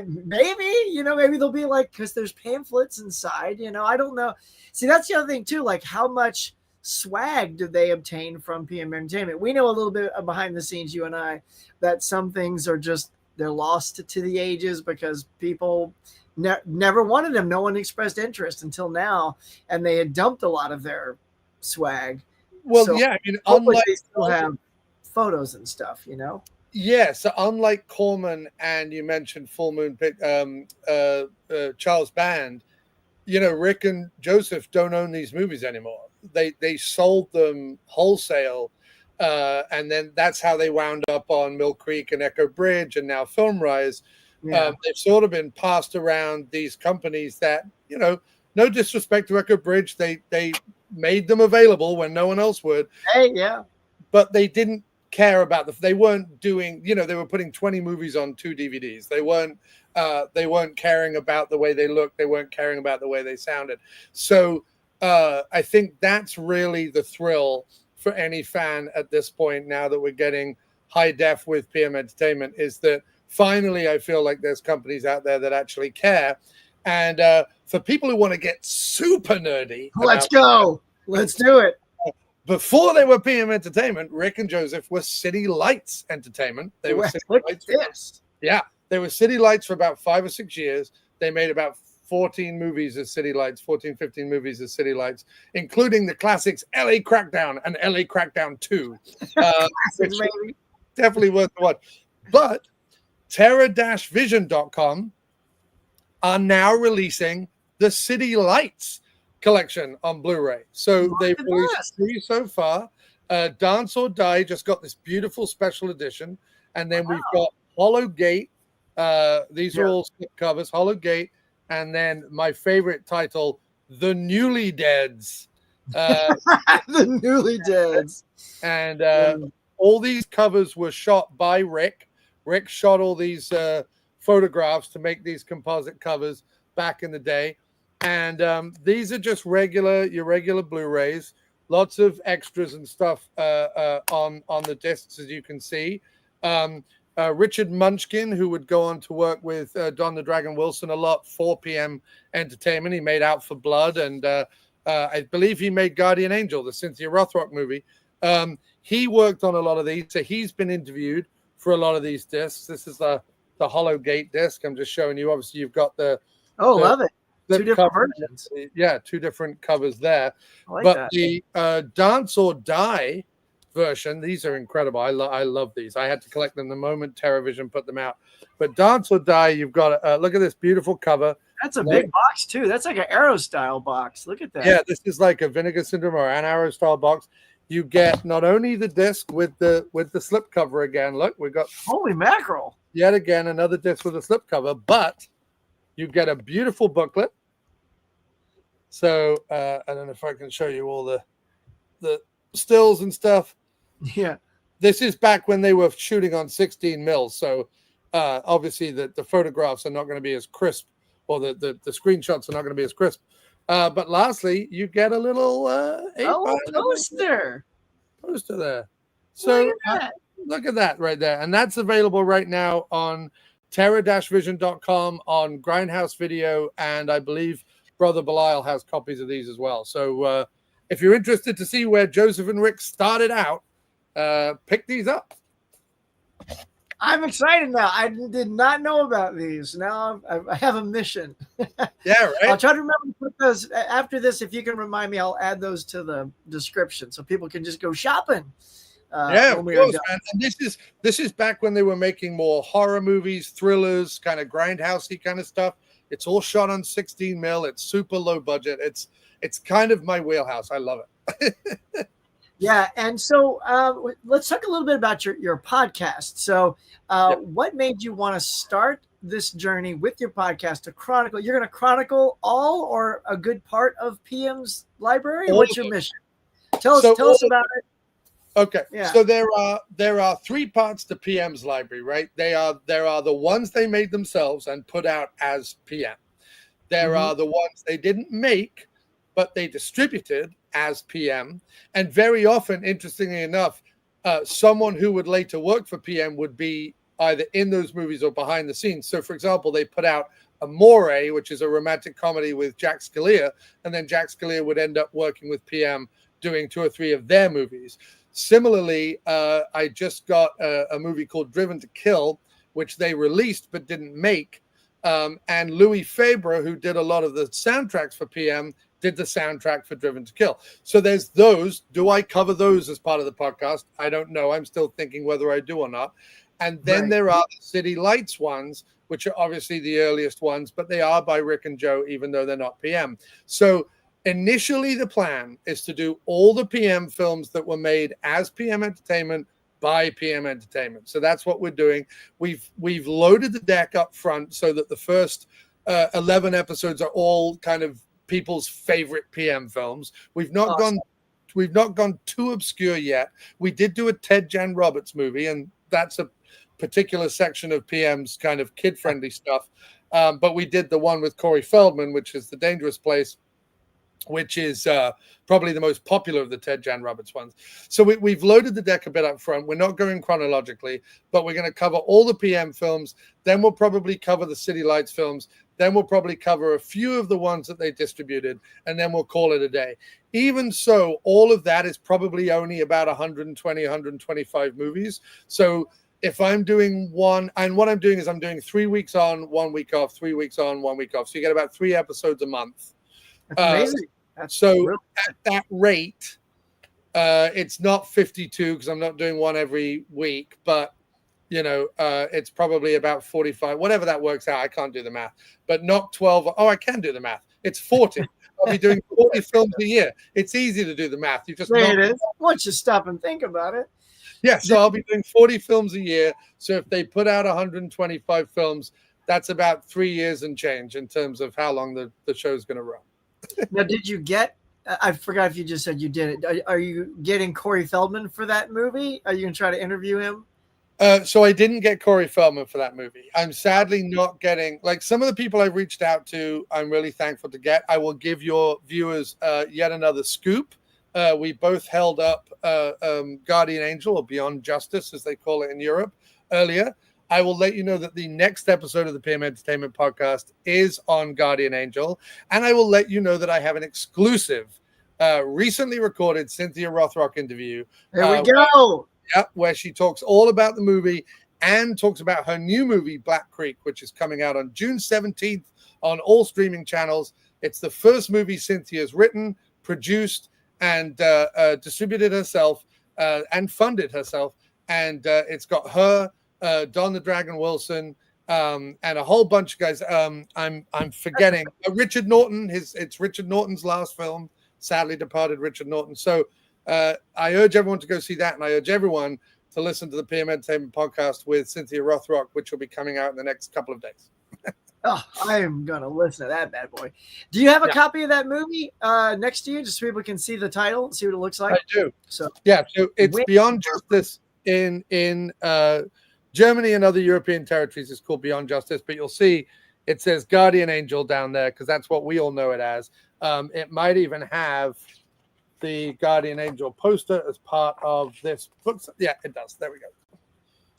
maybe they'll be like, because there's pamphlets inside. I don't know. See, that's the other thing too. Like, how much swag did they obtain from PM Entertainment? We know a little bit behind the scenes, you and I, that some things are just they're lost to the ages because people never wanted them. No one expressed interest until now, and they had dumped a lot of their swag. Well, so, yeah, I mean, unlike they still have photos and stuff, Yeah, so unlike Corman and you mentioned Full Moon, Charles Band, Rick and Joseph don't own these movies anymore. They sold them wholesale, and then that's how they wound up on Mill Creek and Echo Bridge and now Film Rise. Yeah. They've sort of been passed around these companies that, no disrespect to Echo Bridge, they made them available when no one else would. Hey, yeah. But they didn't care about they weren't doing, they were putting 20 movies on 2 DVDs. They weren't caring about the way they looked. They weren't caring about the way they sounded. So I think that's really the thrill for any fan at this point, now that we're getting high def with PM Entertainment, is that finally I feel like there's companies out there that actually care. And for people who want to get super nerdy, let's go. Let's do it. Before they were PM Entertainment, Rick and Joseph were City Lights Entertainment. They were City Lights. Yeah, they were City Lights for about 5 or 6 years. They made about 14 movies as City Lights, 14, 15 movies as City Lights, including the classics LA Crackdown and LA Crackdown 2. Which definitely worth the watch. But Terra-Vision.com are now releasing the City Lights collection on Blu-ray. So they've released 3 so far. Dance or Die just got this beautiful special edition. And then we've got Hollow Gate. These are all slip covers. Hollow Gate. And then my favorite title, The Newly Deads. The Newly Deads. And all these covers were shot by Rick. Rick shot all these photographs to make these composite covers back in the day. And these are just your regular Blu-rays. Lots of extras and stuff on the discs, as you can see. Richard Munchkin, who would go on to work with Don the Dragon Wilson a lot for PM Entertainment. He made Out for Blood, and I believe he made Guardian Angel, the Cynthia Rothrock movie. He worked on a lot of these, so he's been interviewed for a lot of these discs. This is the Hollow Gate disc. I'm just showing you. Obviously, you've got love it. 2 different versions. Yeah, 2 different covers there. But that. The Dance or Die version, these are incredible. I love these. I had to collect them the moment Terravision put them out. But Dance or Die, you've got look at this beautiful cover. That's a big box too. That's like an Arrow style box. Look at that. Yeah, this is like a Vinegar Syndrome or an Arrow style box. You get not only the disc with the slip cover again. Look, we got holy mackerel. Yet again another disc with a slip cover, but you get a beautiful booklet. So I don't know if I can show you all the stills and stuff. Yeah. This is back when they were shooting on 16 mils. So obviously the photographs are not going to be as crisp, or the screenshots are not going to be as crisp. But lastly, you get a little poster there. So look at that right there. And that's available right now on Terra-Vision.com, on Grindhouse Video, and I believe Brother Belial has copies of these as well. So if you're interested to see where Joseph and Rick started out, pick these up. I'm excited now. I did not know about these. Now I have a mission. Yeah, right. I'll try to remember to put those after this. If you can remind me, I'll add those to the description so people can just go shopping. Yeah, When of we are course, done. man. And this is back when they were making more horror movies, thrillers, kind of grindhousey kind of stuff. It's all shot on 16 mil. It's super low budget. It's kind of my wheelhouse. I love it. Yeah, and so let's talk a little bit about your podcast. So, Yep. what made you want to start this journey with your podcast to chronicle? You're going to chronicle all or a good part of PM's library. All What's of your it. mission? Tell So us all about it. Okay, Yeah. so there are three parts to PM's library, right? There are the ones they made themselves and put out as PM. There Mhm. are the ones they didn't make, but they distributed as PM. And very often, interestingly enough, someone who would later work for PM would be either in those movies or behind the scenes. So, for example, they put out Amore, which is a romantic comedy with Jack Scalia, and then Jack Scalia would end up working with PM doing 2 or 3 of their movies. Similarly, I just got a movie called Driven to Kill, which they released but didn't make. And Louis Fabre, who did a lot of the soundtracks for PM, did the soundtrack for Driven to Kill. So there's those. Do I cover those as part of the podcast? I don't know. I'm still thinking whether I do or not. And then Right. there are the City Lights ones, which are obviously the earliest ones, but they are by Rick and Joe, even though they're not PM. So initially, the plan is to do all the PM films that were made as PM Entertainment by PM Entertainment. So that's what we're doing. We've loaded the deck up front so that the first 11 episodes are all kind of people's favorite PM films. We've not gone too obscure yet. We did do a Ted Jan Roberts movie, and that's a particular section of PM's kind of kid-friendly stuff. But we did the one with Corey Feldman, which is The Dangerous Place, which is probably the most popular of the Ted Jan Roberts ones. So we've loaded the deck a bit up front. We're not going chronologically, but we're going to cover all the PM films. Then we'll probably cover the City Lights films. Then we'll probably cover a few of the ones that they distributed, and then we'll call it a day. Even so, all of that is probably only about 120, 125 movies. So if I'm doing one, and what I'm doing is I'm doing 3 weeks on, 1 week off, 3 weeks on, 1 week off. So you get about 3 episodes a month. That's amazing. So really- at that rate, it's not 52 because I'm not doing one every week, but it's probably about 45, whatever that works out. I can't do the math, but not 12. Oh, I can do the math. It's 40. I'll be doing 40 films a year. It's easy to do the math. You just There it is. Once you stop and think about it. Yeah, so I'll be doing 40 films a year. So if they put out 125 films, that's about 3 years and change in terms of how long the show's going to run. Now, did you get? I forgot if you just said you did it. Are you getting Corey Feldman for that movie? Are you going to try to interview him? So I didn't get Corey Feldman for that movie. I'm sadly not getting, like, some of the people I've reached out to, I'm really thankful to get. I will give your viewers yet another scoop. We both held up Guardian Angel, or Beyond Justice, as they call it in Europe, earlier. I will let you know that the next episode of the PM Entertainment podcast is on Guardian Angel. And I will let you know that I have an exclusive, recently recorded Cynthia Rothrock interview. There we go. Where she talks all about the movie and talks about her new movie, Black Creek, which is coming out on June 17th on all streaming channels. It's the first movie Cynthia's written, produced, and distributed herself and funded herself. And it's got her, Don the Dragon Wilson, and a whole bunch of guys. I'm forgetting Richard Norton. It's Richard Norton's last film, sadly departed Richard Norton. So I urge everyone to go see that, and I urge everyone to listen to the PM Entertainment podcast with Cynthia Rothrock, which will be coming out in the next couple of days. Oh, I am going to listen to that bad boy. Do you have a copy of that movie next to you, just so people can see the title and see what it looks like? I do. So It's Beyond Justice in Germany and other European territories. It's called Beyond Justice, but you'll see it says Guardian Angel down there because that's what we all know it as. It might even have the Guardian Angel poster as part of this book. Yeah, it does. There we go.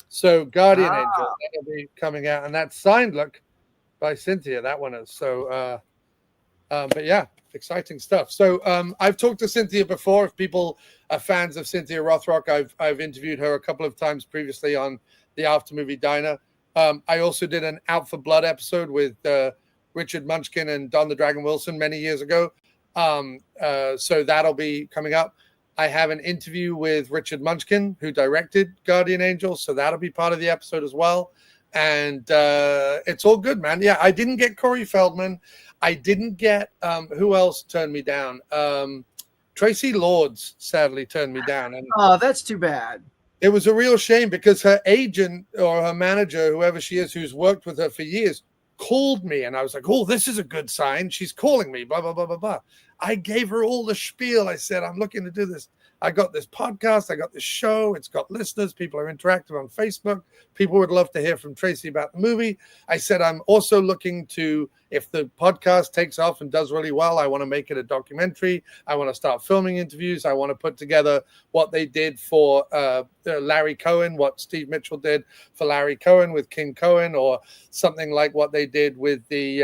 So Guardian Angel that'll be coming out, and that's signed, look, by Cynthia. That one is. So but yeah, exciting stuff. So I've talked to Cynthia before. If people are fans of Cynthia Rothrock, I've interviewed her a couple of times previously on the After Movie Diner. I also did an Out for Blood episode with Richard Munchkin and Don the Dragon Wilson many years ago. So that'll be coming up. I have an interview with Richard Munchkin, who directed Guardian Angel. So that'll be part of the episode as well. And it's all good, man. Yeah, I didn't get Corey Feldman. I didn't get, who else turned me down? Tracy Lords sadly turned me down. And that's too bad. It was a real shame because her agent or her manager, whoever she is, who's worked with her for years, called me. And I was like, oh, this is a good sign. She's calling me, blah, blah, blah, blah, blah. I gave her all the spiel. I said, I'm looking to do this. I got this podcast. I got this show. It's got listeners. People are interactive on Facebook. People would love to hear from Tracy about the movie. I said, I'm also looking to, if the podcast takes off and does really well, I want to make it a documentary. I want to start filming interviews. I want to put together what they did for Larry Cohen, what Steve Mitchell did for Larry Cohen with King Cohen, or something like what they did with the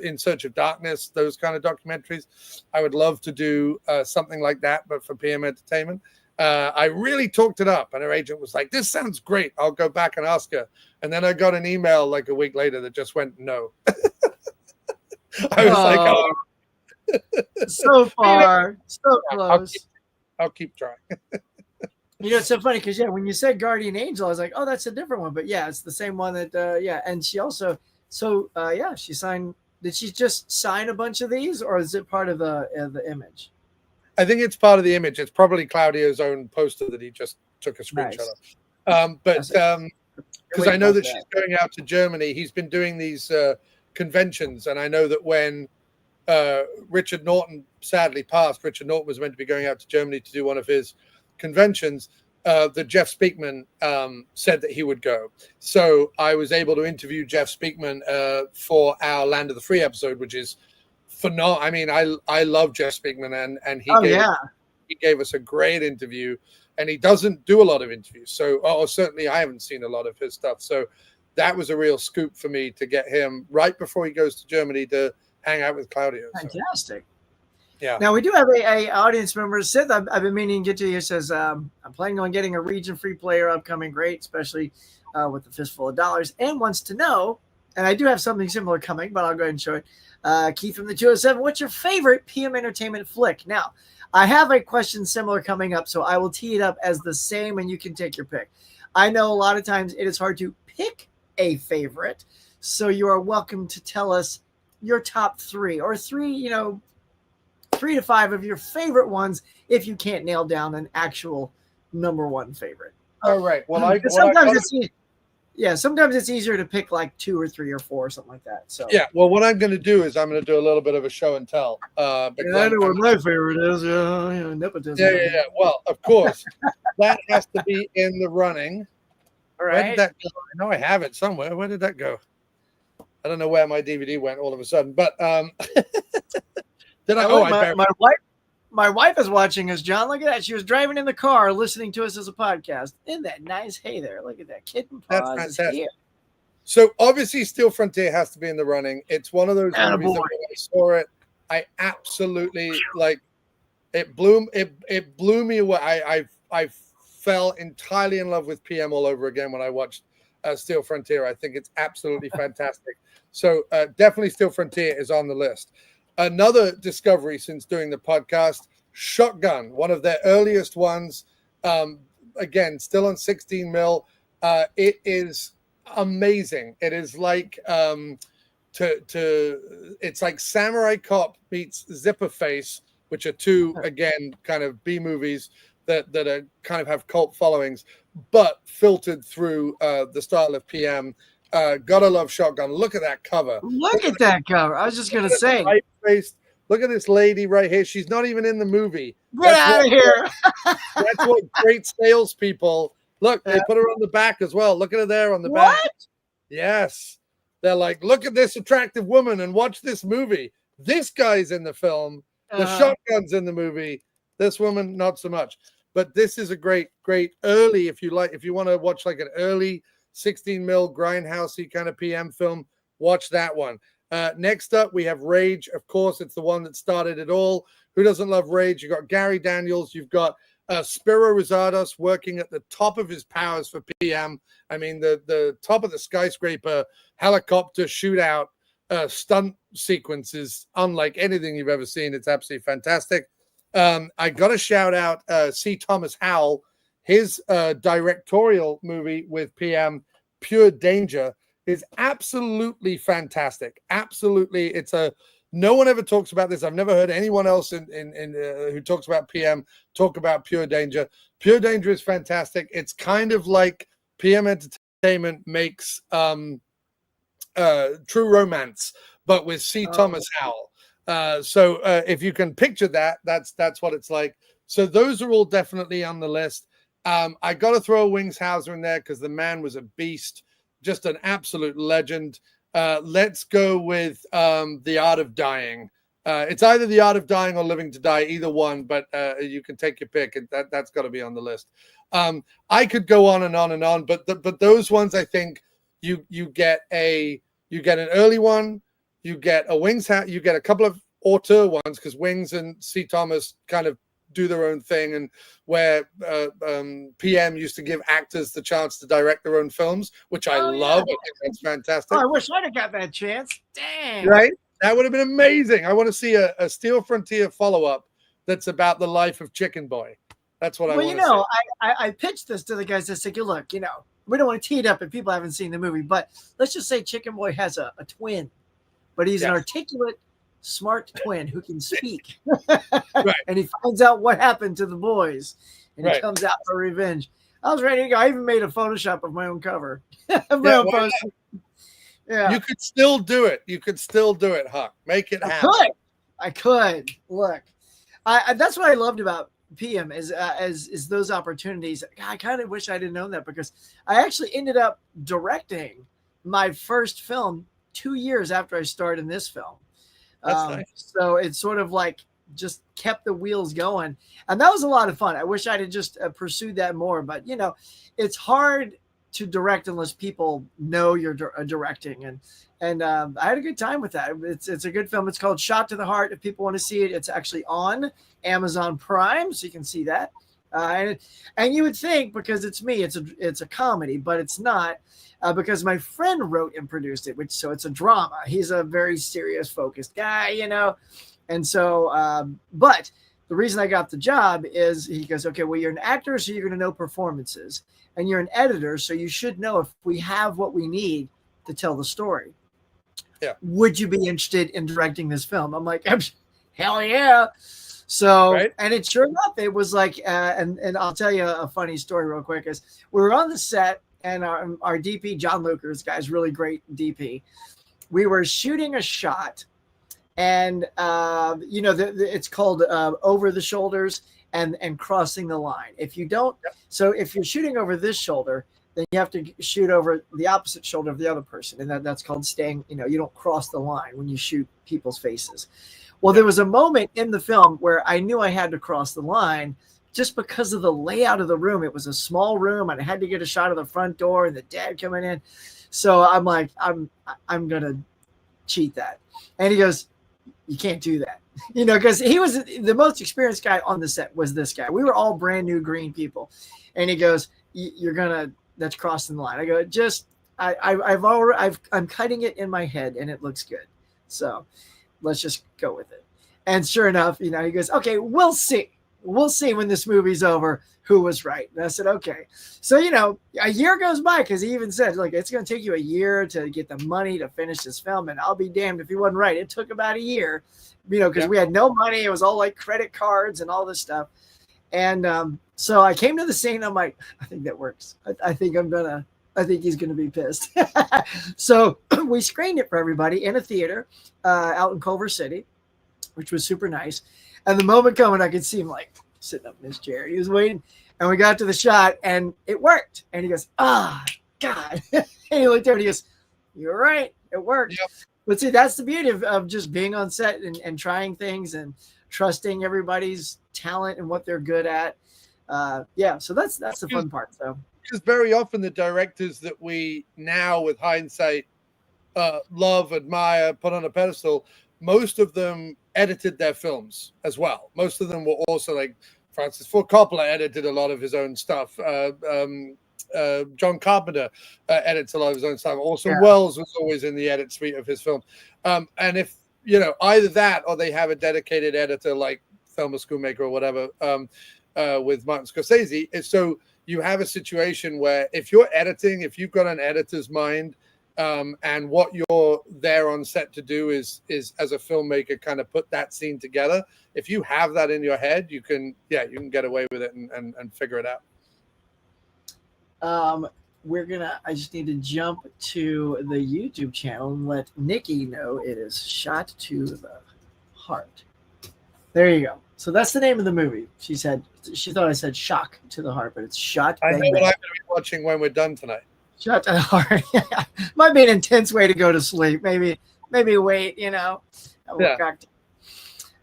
In Search of Darkness, those kind of documentaries. I would love to do something like that, but for PM Entertainment. I really talked it up, and her agent was like, this sounds great. I'll go back and ask her. And then I got an email like a week later that just went, no. I was like, oh. So far, so close. I'll keep trying. It's so funny because, when you said Guardian Angel, I was like, oh, that's a different one. But, yeah, it's the same one that, And she also, she signed, did she just sign a bunch of these, or is it part of the image? I think it's part of the image. It's probably Claudio's own poster that he just took a screenshot of. Because I know that she's going out to Germany. He's been doing these conventions, and I know that when Richard Norton sadly passed, Richard Norton was meant to be going out to Germany to do one of his conventions. That Jeff Speakman said that he would go. So I was able to interview Jeff Speakman for our Land of the Free episode, which is phenomenal. I mean, I love Jeff Speakman, and he gave us a great interview, and he doesn't do a lot of interviews. So certainly I haven't seen a lot of his stuff. So that was a real scoop for me to get him right before he goes to Germany to hang out with Claudio. Fantastic. So. Yeah. Now we do have a audience member. Sith, I've been meaning to get to you. Says I'm planning on getting a region-free player upcoming. Great, especially with the fistful of dollars, and wants to know. And I do have something similar coming, but I'll go ahead and show it. Keith from the 207. What's your favorite PM Entertainment flick? Now, I have a question similar coming up, so I will tee it up as the same, and you can take your pick. I know a lot of times it is hard to pick a favorite, so you are welcome to tell us your top three or three, 3 to 5 of your favorite ones if you can't nail down an actual number one favorite. All right. Well, sometimes it's easier to pick like 2 or 3 or 4 or something like that. So well, what I'm going to do is I'm going to do a little bit of a show and tell. I know what my favorite is. Nepotism. Yeah. Well, of course, that has to be in the running. All right. Where did that go? I know I have it somewhere. Where did that go? I don't know where my DVD went all of a sudden, but did I? My wife is watching us, John. Look at that. She was driving in the car listening to us as a podcast. Isn't that nice? Hey there. Look at that. Kitten Paws is here. So obviously Steel Frontier has to be in the running. It's one of those movies that when I saw it, I absolutely it blew me away. I fell entirely in love with PM all over again when I watched Steel Frontier. I think it's absolutely fantastic. So definitely Steel Frontier is on the list. Another discovery since doing the podcast, Shotgun, one of their earliest ones. Again, still on 16 mil. It is amazing. It is like it's like Samurai Cop meets Zipper Face, which are two again kind of B movies that are kind of have cult followings, but filtered through the style of PM. Gotta love Shotgun. Look at that cover. Look at that cover. I was just gonna say. Look at this lady right here. She's not even in the movie. Get out of here. That's what great salespeople. Look, they put her on the back as well. Look at her there on the back. Yes. They're like, look at this attractive woman and watch this movie. This guy's in the film. The Shotgun's in the movie. This woman, not so much. But this is a great early, if you want to watch like an early 16 mil grindhousey kind of PM film, watch that one. Next up, we have Rage. Of course, it's the one that started it all. Who doesn't love Rage? You've got Gary Daniels. You've got Spiro Rosados working at the top of his powers for PM. I mean, the top of the skyscraper helicopter shootout stunt sequence is unlike anything you've ever seen. It's absolutely fantastic. I got to shout out C. Thomas Howell, his directorial movie with PM, Pure Danger, is absolutely fantastic. Absolutely. No one ever talks about this. I've never heard anyone else who talks about PM talk about Pure Danger. Pure Danger is fantastic. It's kind of like PM Entertainment makes True Romance, but with C. Thomas Howell. So if you can picture that, that's what it's like. So those are all definitely on the list. I got to throw Wings Hauser in there because the man was a beast, just an absolute legend. Let's go with The Art of Dying. It's either The Art of Dying or Living to Die, either one, but you can take your pick, and that's got to be on the list. I could go on and on and on, but those ones, I think you get an early one, you get a Wings, you get a couple of auteur ones because Wings and C. Thomas kind of do their own thing, and where PM used to give actors the chance to direct their own films, which I love. I think that's fantastic. Oh, I wish I'd have got that chance. Dang. Right? That would have been amazing. I want to see a Steel Frontier follow-up that's about the life of Chicken Boy. That's what I want to see. I pitched this to the guys. I said, look, we don't want to tee it up if people haven't seen the movie, but let's just say Chicken Boy has a twin, but he's an articulate, smart twin who can speak. Right. And he finds out what happened to the boys, and he comes out for revenge. I was ready to go. I even made a Photoshop of my own cover. Yeah. You could still do it. Huck. Make it happen. I could. Look, that's what I loved about PM is those opportunities. I kind of wish I didn't known that because I actually ended up directing my first film 2 years after I starred in this film. That's nice. So it's sort of like just kept the wheels going, and that was a lot of fun. I wish I'd have just pursued that more, but it's hard to direct unless people know you're directing, and I had a good time with that. It's a good film. It's called Shot to the Heart. If people want to see it, it's actually on Amazon Prime, so you can see that. And you would think because it's me, it's a comedy, but it's not. Because my friend wrote and produced it, so it's a drama. He's a very serious, focused guy, and so. But the reason I got the job is he goes, okay, well, you're an actor, so you're going to know performances, and you're an editor, so you should know if we have what we need to tell the story. Yeah. Would you be interested in directing this film? I'm like, hell yeah. So, and it sure enough, it was like, and I'll tell you a funny story real quick. Is we were on the set. And our DP, John Luker, this guy's really great DP. We were shooting a shot, and it's called over the shoulders and crossing the line. If you don't, so if you're shooting over this shoulder, then you have to shoot over the opposite shoulder of the other person, and that's called staying. You don't cross the line when you shoot people's faces. Well, there was a moment in the film where I knew I had to cross the line. Just because of the layout of the room. It was a small room, and I had to get a shot of the front door and the dad coming in. So I'm like, I'm going to cheat that. And he goes, you can't do that. Because he was the most experienced guy on the set was this guy. We were all brand new green people. And he goes, that's crossing the line. I go, I'm cutting it in my head and it looks good. So let's just go with it. And sure enough, he goes, okay, we'll see. We'll see when this movie's over who was right. And I said, okay. So, a year goes by because he even said, look, it's going to take you a year to get the money to finish this film. And I'll be damned if he wasn't right. It took about a year, because we had no money. It was all like credit cards and all this stuff. And so I came to the scene. I'm like, I think that works. I think he's going to be pissed. So we screened it for everybody in a theater out in Culver City, which was super nice. And the moment coming, I could see him like sitting up in his chair. He was waiting, and we got to the shot, and it worked. And he goes, God. And he looked over and he goes, you're right. It worked. Yep. But see, that's the beauty of just being on set and trying things and trusting everybody's talent and what they're good at. So that's the fun part. So because very often the directors that we now, with hindsight, love, admire, put on a pedestal, most of them edited their films as well. Most of them were also like Francis Ford Coppola edited a lot of his own stuff. John Carpenter edits a lot of his own stuff. Orson Welles was always in the edit suite of his films. And if, either that or they have a dedicated editor like Thelma Schoonmaker or whatever with Martin Scorsese. So you have a situation where if you're editing, if you've got an editor's mind, and what you're there on set to do is as a filmmaker kind of put that scene together. If you have that in your head, you can get away with it and figure it out. I just need to jump to the YouTube channel and let Nikki know it is Shot to the Heart. There you go. So that's the name of the movie. She thought I said Shock to the Heart, but it's Shot. I know what I'm going to be watching when we're done tonight. Shot to the Heart. Might be an intense way to go to sleep. Maybe wait,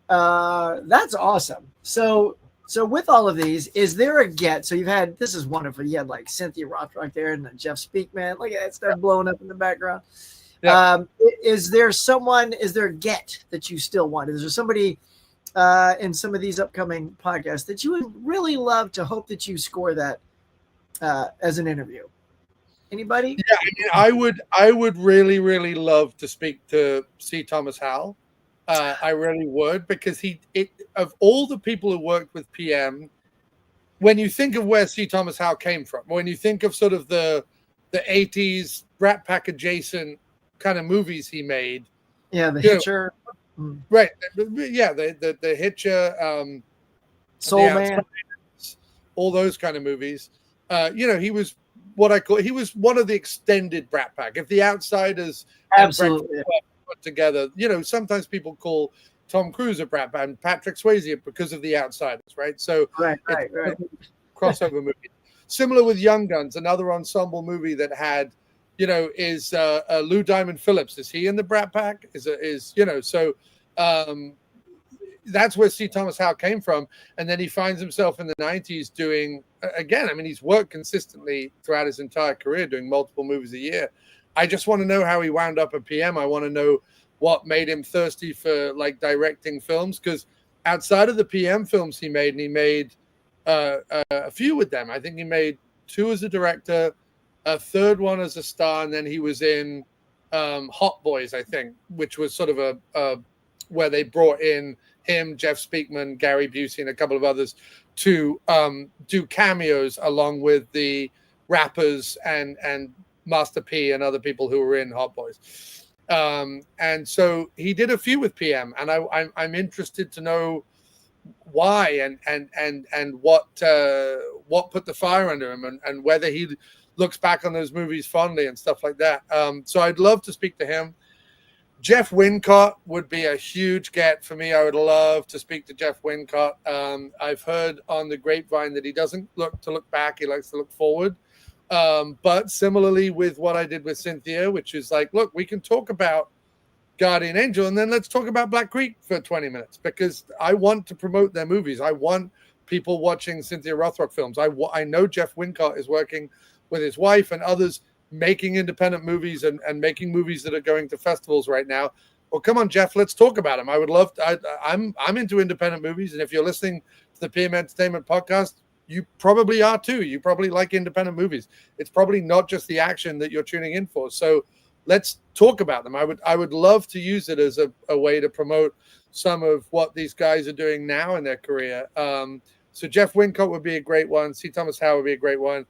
that's awesome. So with all of these, is there a get? So this is wonderful. You had like Cynthia Roth right there and Jeff Speakman. Look at that stuff blowing up in the background. Yeah. Is there a get that you still want? Is there somebody in some of these upcoming podcasts that you would really love to hope that you score that as an interview? Anybody? Yeah, I would really, really love to speak to C. Thomas Howell. I really would, because of all the people who worked with PM, when you think of where C. Thomas Howell came from, when you think of sort of the 80s Rat Pack adjacent kind of movies he made. Yeah, The Hitcher. Right. Yeah, the Hitcher, Soul Man. All those kind of movies. He was he was one of the extended Brat Pack. If The Outsiders absolutely put together, sometimes people call Tom Cruise a Brat Pack and Patrick Swayze because of The Outsiders, right? So right. Crossover movie. Similar with Young Guns, another ensemble movie that had, is Lou Diamond Phillips. Is he in the Brat Pack? That's where C. Thomas Howell came from. And then he finds himself in the 90s doing, again, he's worked consistently throughout his entire career, doing multiple movies a year. I just want to know how he wound up at PM. I want to know what made him thirsty for directing films, because outside of the PM films he made, and he made a few with them. I think he made 2 as a director, a 3rd one as a star, and then he was in Hot Boys, I think, which was sort of a where they brought in him, Jeff Speakman, Gary Busey, and a couple of others to do cameos along with the rappers and Master P and other people who were in Hot Boys. And so he did a few with PM, and I'm interested to know why and what put the fire under him, and whether he looks back on those movies fondly and stuff like that. So I'd love to speak to him. Jeff Wincott would be a huge get for me. I would love to speak to Jeff Wincott. I've heard on the grapevine that he doesn't look back. He likes to look forward. But similarly with what I did with Cynthia, which is look, we can talk about Guardian Angel, and then let's talk about Black Creek for 20 minutes, because I want to promote their movies. I want people watching Cynthia Rothrock films. I know Jeff Wincott is working with his wife and others making independent movies and making movies that are going to festivals right now. Well, come on, Jeff, let's talk about them. I would love to. I'm into independent movies, and if you're listening to the PM Entertainment podcast, you probably are too. You probably like independent movies. It's probably not just the action that you're tuning in for. So let's talk about them. I would love to use it as a way to promote some of what these guys are doing now in their career. So Jeff Wincott would be a great one. C. Thomas Howell would be a great one.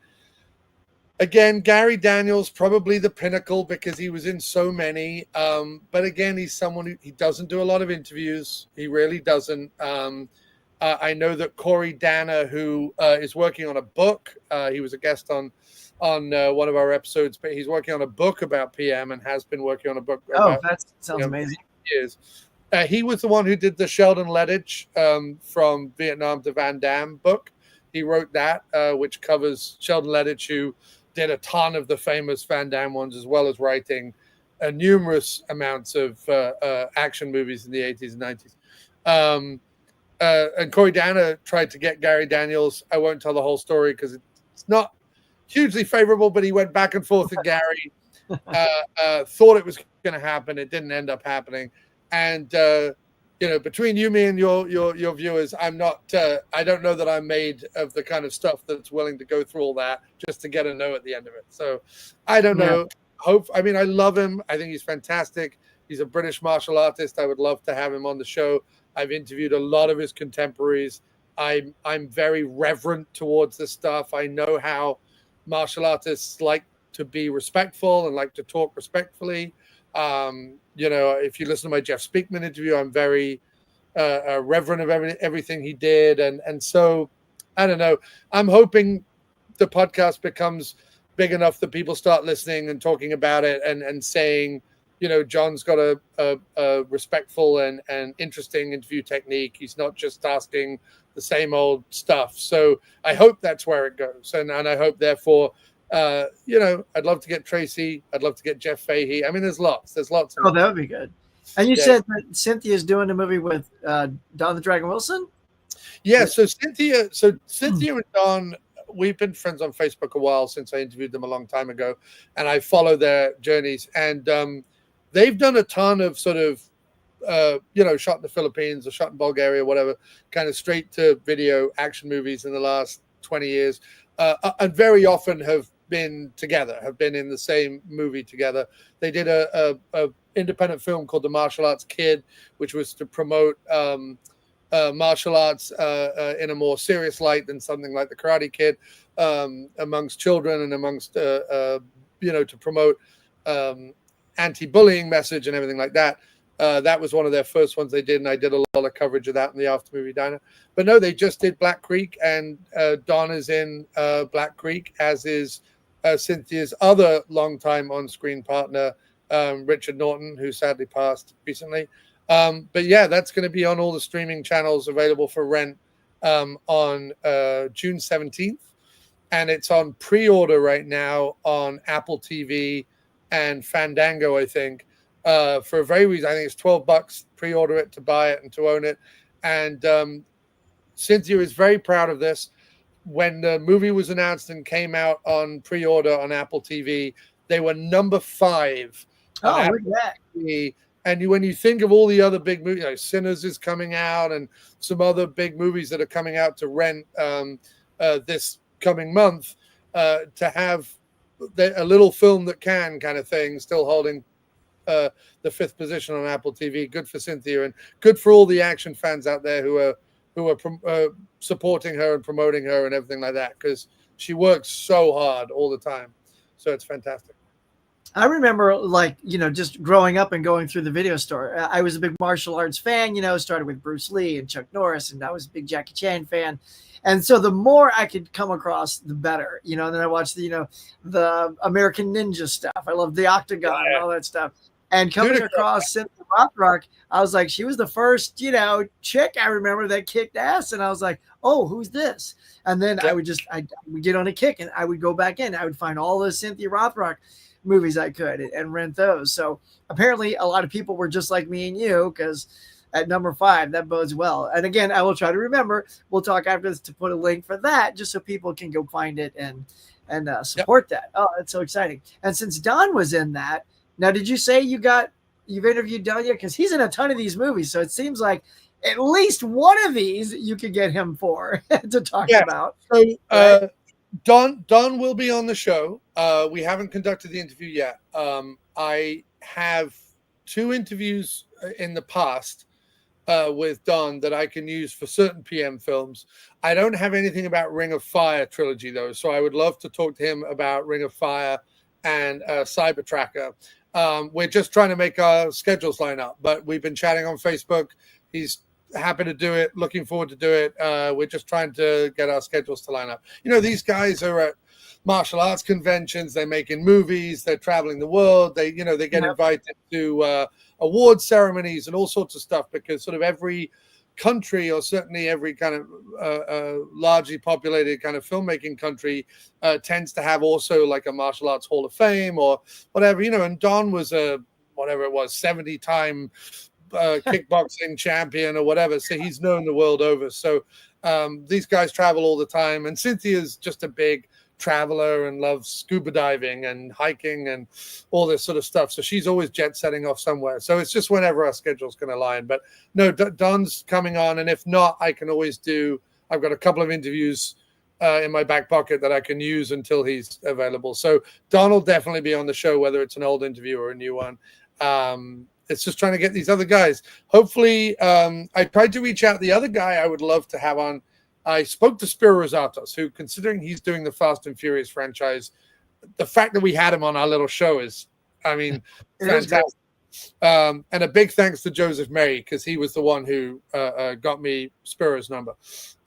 Again, Gary Daniels, probably the pinnacle, because he was in so many. But again, he's someone he doesn't do a lot of interviews. He really doesn't. I know that Corey Danner, who is working on a book, he was a guest on one of our episodes, but he's working on a book about PM and has been working on a book. That sounds amazing. Years. He was the one who did the Sheldon Lettich from Vietnam to Van Damme book. He wrote that, which covers Sheldon Lettich, who did a ton of the famous Van Damme ones, as well as writing numerous amounts of action movies in the 80s and 90s. And Corey Danner tried to get Gary Daniels. I won't tell the whole story because it's not hugely favorable, but he went back and forth with Gary, thought it was going to happen. It didn't end up happening. And between you, me, and your viewers, I'm not. I don't know that I'm made of the kind of stuff that's willing to go through all that just to get a no at the end of it. So I don't know. I love him. I think he's fantastic. He's a British martial artist. I would love to have him on the show. I've interviewed a lot of his contemporaries. I'm very reverent towards this stuff. I know how martial artists like to be respectful and like to talk respectfully. If you listen to my Jeff Speakman interview, I'm very reverent of everything he did. And so, I don't know. I'm hoping the podcast becomes big enough that people start listening and talking about it and saying, Jon's got a respectful and interesting interview technique. He's not just asking the same old stuff. So I hope that's where it goes. And I hope, therefore, I'd love to get Tracy. I'd love to get Jeff Fahey. There's lots. Oh, that would be good. And you said that Cynthia's doing a movie with Don the Dragon Wilson? Yeah, so Cynthia and Don, we've been friends on Facebook a while since I interviewed them a long time ago, and I follow their journeys. And they've done a ton of sort of, shot in the Philippines or shot in Bulgaria, whatever, kind of straight to video action movies in the last 20 years, and very often have been in the same movie together. They did a independent film called The Martial Arts Kid, which was to promote martial arts in a more serious light than something like The Karate Kid, amongst children and amongst to promote anti-bullying message and everything like that. That was one of their first ones they did, and I did a lot of coverage of that in the After Movie Diner. But no, they just did Black Creek, and Don is in Black Creek, as is Cynthia's other longtime on-screen partner, Richard Norton, who sadly passed recently. But yeah, that's going to be on all the streaming channels available for rent on June 17th. And it's on pre-order right now on Apple TV and Fandango, I think. For a very reason, I think it's $12 pre-order it to buy it and to own it. And Cynthia is very proud of this. When the movie was announced and came out on pre-order on Apple TV, they were number 5. Oh, look at that. TV. And when you think of all the other big movies, Sinners is coming out and some other big movies that are coming out to rent this coming month, to have a little film that can kind of thing still holding the 5th position on Apple TV. Good for Cynthia, and good for all the action fans out there who are supporting her and promoting her and everything like that, because she works so hard all the time. So it's fantastic. I remember, just growing up and going through the video store. I was a big martial arts fan, started with Bruce Lee and Chuck Norris, and I was a big Jackie Chan fan. And so the more I could come across, the better, and then I watched the American Ninja stuff. I loved the Octagon and all that stuff. And coming across Cynthia Rothrock, I was like, she was the first, chick I remember that kicked ass. And I was like, oh, who's this? And then I would get on a kick and I would go back in. I would find all the Cynthia Rothrock movies I could and rent those. So apparently a lot of people were just like me and you, because at number 5, that bodes well. And again, I will try to remember, we'll talk after this to put a link for that, just so people can go find it and support that. Oh, that's so exciting. And since Don was in that, now, did you say you've interviewed Don yet? Because he's in a ton of these movies. So it seems like at least one of these you could get him for to talk about. So right? Don will be on the show. We haven't conducted the interview yet. I have 2 interviews in the past with Don that I can use for certain PM films. I don't have anything about Ring of Fire trilogy, though. So I would love to talk to him about Ring of Fire and Cyber Tracker. We're just trying to make our schedules line up, but we've been chatting on Facebook. He's happy to do it, looking forward to do it. We're just trying to get our schedules to line up. These guys are at martial arts conventions, they're making movies, they're traveling the world, they get invited to award ceremonies and all sorts of stuff, because sort of every country, or certainly every kind of largely populated kind of filmmaking country, tends to have also like a martial arts hall of fame or whatever, and Don was a 70-time kickboxing champion or whatever, so he's known the world over. So these guys travel all the time, and Cynthia's just a big traveler and loves scuba diving and hiking and all this sort of stuff. So she's always jet setting off somewhere. So it's just whenever our schedules can align. But no, Don's coming on, and if not, I can always do. I've got a couple of interviews in my back pocket that I can use until he's available. So Don will definitely be on the show, whether it's an old interview or a new one. It's just trying to get these other guys. Hopefully, I tried to reach out. The other guy I would love to have on, I spoke to Spiro Rosatos, who, considering he's doing the Fast and Furious franchise, the fact that we had him on our little show is, I mean, fantastic. And a big thanks to Joseph May, because he was the one who got me Spiro's number.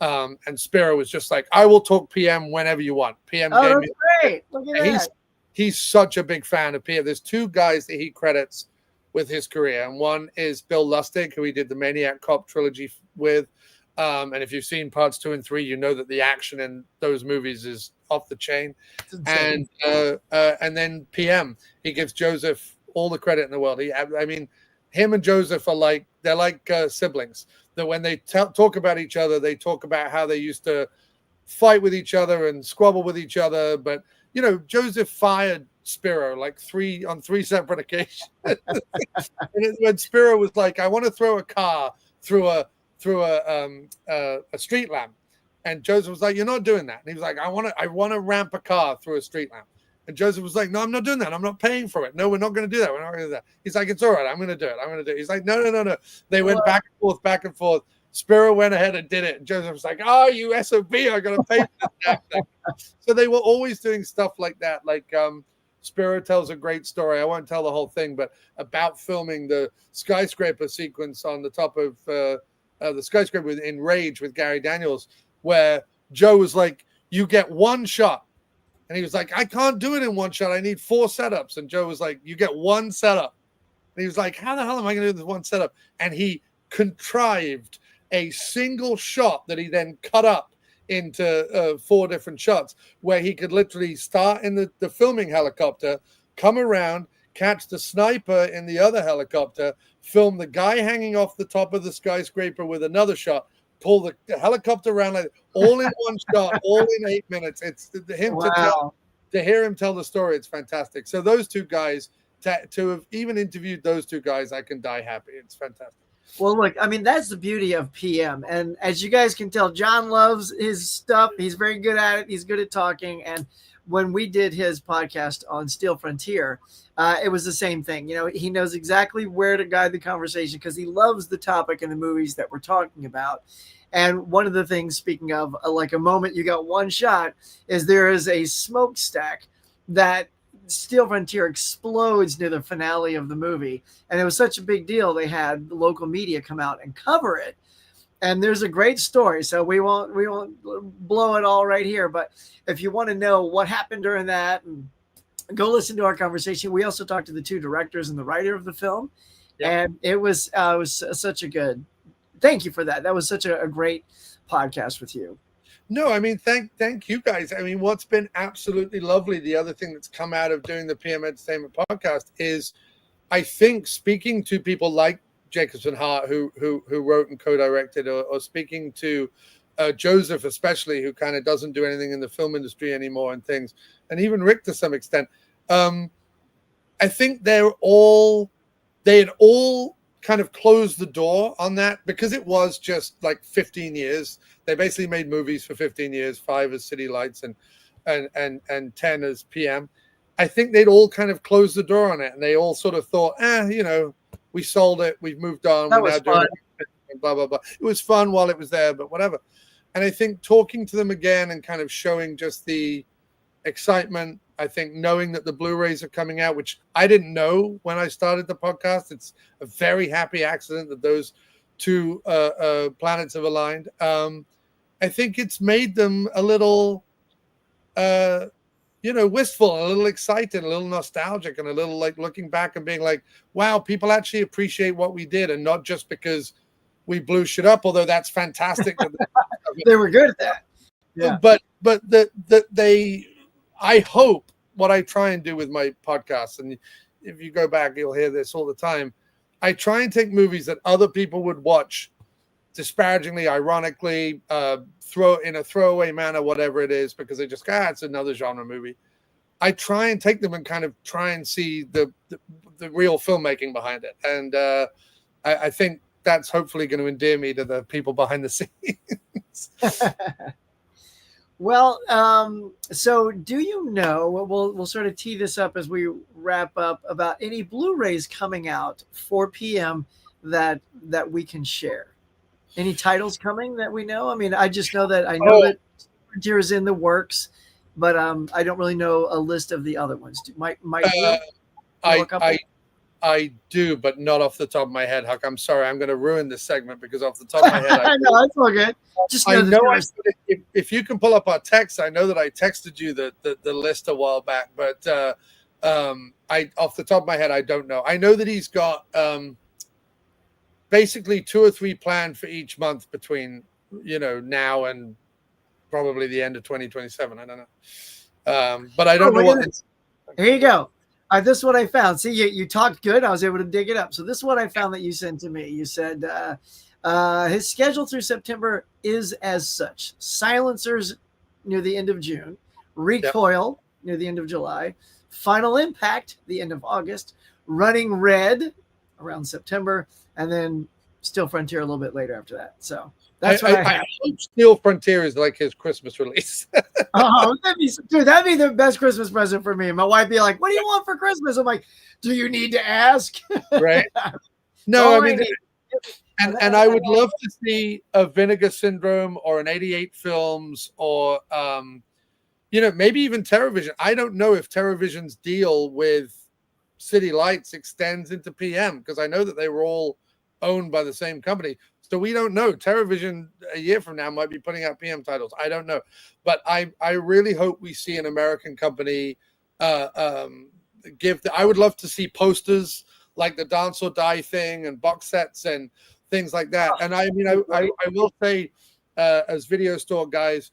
And Spiro was just like, I will talk PM whenever you want. PM gave me. Great. Look at that. He's such a big fan of PM. There's two guys that he credits with his career, and one is Bill Lustig, who he did the Maniac Cop trilogy with. And if you've seen parts 2 and 3, you know that the action in those movies is off the chain. And then PM, he gives Joseph all the credit in the world. I mean, him and Joseph are they're like siblings. That when they talk about each other, they talk about how they used to fight with each other and squabble with each other. But you know, Joseph fired Spiro on three separate occasions. And when Spiro was like, "I want to throw a car through a street lamp," and Joseph was like, "You're not doing that." And he was like, "I want to ramp a car through a street lamp." And Joseph was like, "No, I'm not doing that. I'm not paying for it. No, we're not going to do that. We're not going to do that." He's like, "It's all right. I'm going to do it. I'm going to do it." He's like, No. They went back and forth. Spiro went ahead and did it. And Joseph was like, "Oh, you SOB, I'm going to pay for that." So they were always doing stuff like that. Like Spiro tells a great story. I won't tell the whole thing, but about filming the skyscraper sequence on the top of the skyscraper in Rage with Gary Daniels, where Joe was like, "You get one shot." And he was like, "I can't do it in one shot. I need 4 setups." And Joe was like, "You get one setup." And he was like, "How the hell am I going to do this one setup?" And he contrived a single shot that he then cut up into 4 different shots, where he could literally start in the filming helicopter, come around, catch the sniper in the other helicopter, film the guy hanging off the top of the skyscraper with another shot, pull the helicopter around, like all in one shot, all in 8 minutes. It's him to hear him tell the story. It's fantastic. So those two guys, to have even interviewed those two guys, I can die happy. It's fantastic. Well, look, I mean, that's the beauty of PM. And as you guys can tell, Jon loves his stuff. He's very good at it. He's good at talking. And when we did his podcast on Steel Frontier, it was the same thing. You know, he knows exactly where to guide the conversation because he loves the topic and the movies that we're talking about. And one of the things, speaking of like a moment you got one shot, is there is a smokestack that Steel Frontier explodes near the finale of the movie. And it was such a big deal. They had the local media come out and cover it. And there's a great story. So we won't blow it all right here. But if you want to know what happened during that, and go listen to our conversation. We also talked to the 2 directors and the writer of the film. Yep. And it was such a good, thank you for that. That was such a great podcast with you. No, I mean, thank you guys. I mean, what's been absolutely lovely, the other thing that's come out of doing the PM Entertainment podcast is, I think, speaking to people like Jacobson Hart, who wrote and co-directed, or speaking to Joseph especially, who kind of doesn't do anything in the film industry anymore and things, and even Rick to some extent. I think they had all kind of closed the door on that because it was just like 15 years. They basically made movies for 15 years, 5 as City Lights and 10 as PM. I think they'd all kind of closed the door on it, and they all sort of thought, you know, we sold it, we've moved on, we're now doing it, blah, blah, blah. It was fun while it was there, but whatever. And I think talking to them again and kind of showing just the excitement, I think knowing that the Blu-rays are coming out, which I didn't know when I started the podcast. It's a very happy accident that those 2 planets have aligned. I think it's made them a little, wistful, a little excited, a little nostalgic, and a little like looking back and being like, wow, people actually appreciate what we did, and not just because we blew shit up, although that's fantastic. They were good at that. Yeah. But I hope what I try and do with my podcast, and if you go back, you'll hear this all the time. I try and take movies that other people would watch disparagingly, ironically, throw in a throwaway manner, whatever it is, because they just it's another genre movie. I try and take them and kind of try and see the real filmmaking behind it, and I think that's hopefully going to endear me to the people behind the scenes. Well, so do you know? We'll sort of tee this up as we wrap up about any Blu-rays coming out 4 p.m. that we can share. Any titles coming that we know? I mean, I just know that that Frontier is in the works, but I don't really know a list of the other ones. Might you know a couple? I do, but not off the top of my head, Huck. I'm sorry. I'm going to ruin this segment because off the top of my head, I know it's all good. Just know if you can pull up our text, I know that I texted you the list a while back, but I off the top of my head, I don't know. I know that he's got basically 2 or 3 planned for each month between now and probably the end of 2027. I don't know, but I don't know what. Here you go. This is what I found. See, you talked good. I was able to dig it up. So this is what I found that you sent to me. You said his schedule through September is as such: Silencers near the end of June, Recoil near the end of July, Final Impact the end of August, Running Red around September, and then Steel Frontier a little bit later after that. So that's what I hope Steel Frontier is like his Christmas release. Oh, that'd be the best Christmas present for me. My wife be like, "What do you want for Christmas?" I'm like, "Do you need to ask?" Right? No, I mean, and I would love to see a Vinegar Syndrome or an 88 Films or maybe even Terravision. I don't know if Terravision's deal with City Lights extends into PM, because I know that they were all owned by the same company. So we don't know. Terravision a year from now might be putting out PM titles. I don't know. But I really hope we see an American company I would love to see posters like the Dance or Die thing and box sets and things like that. And I mean, I will say, as video store guys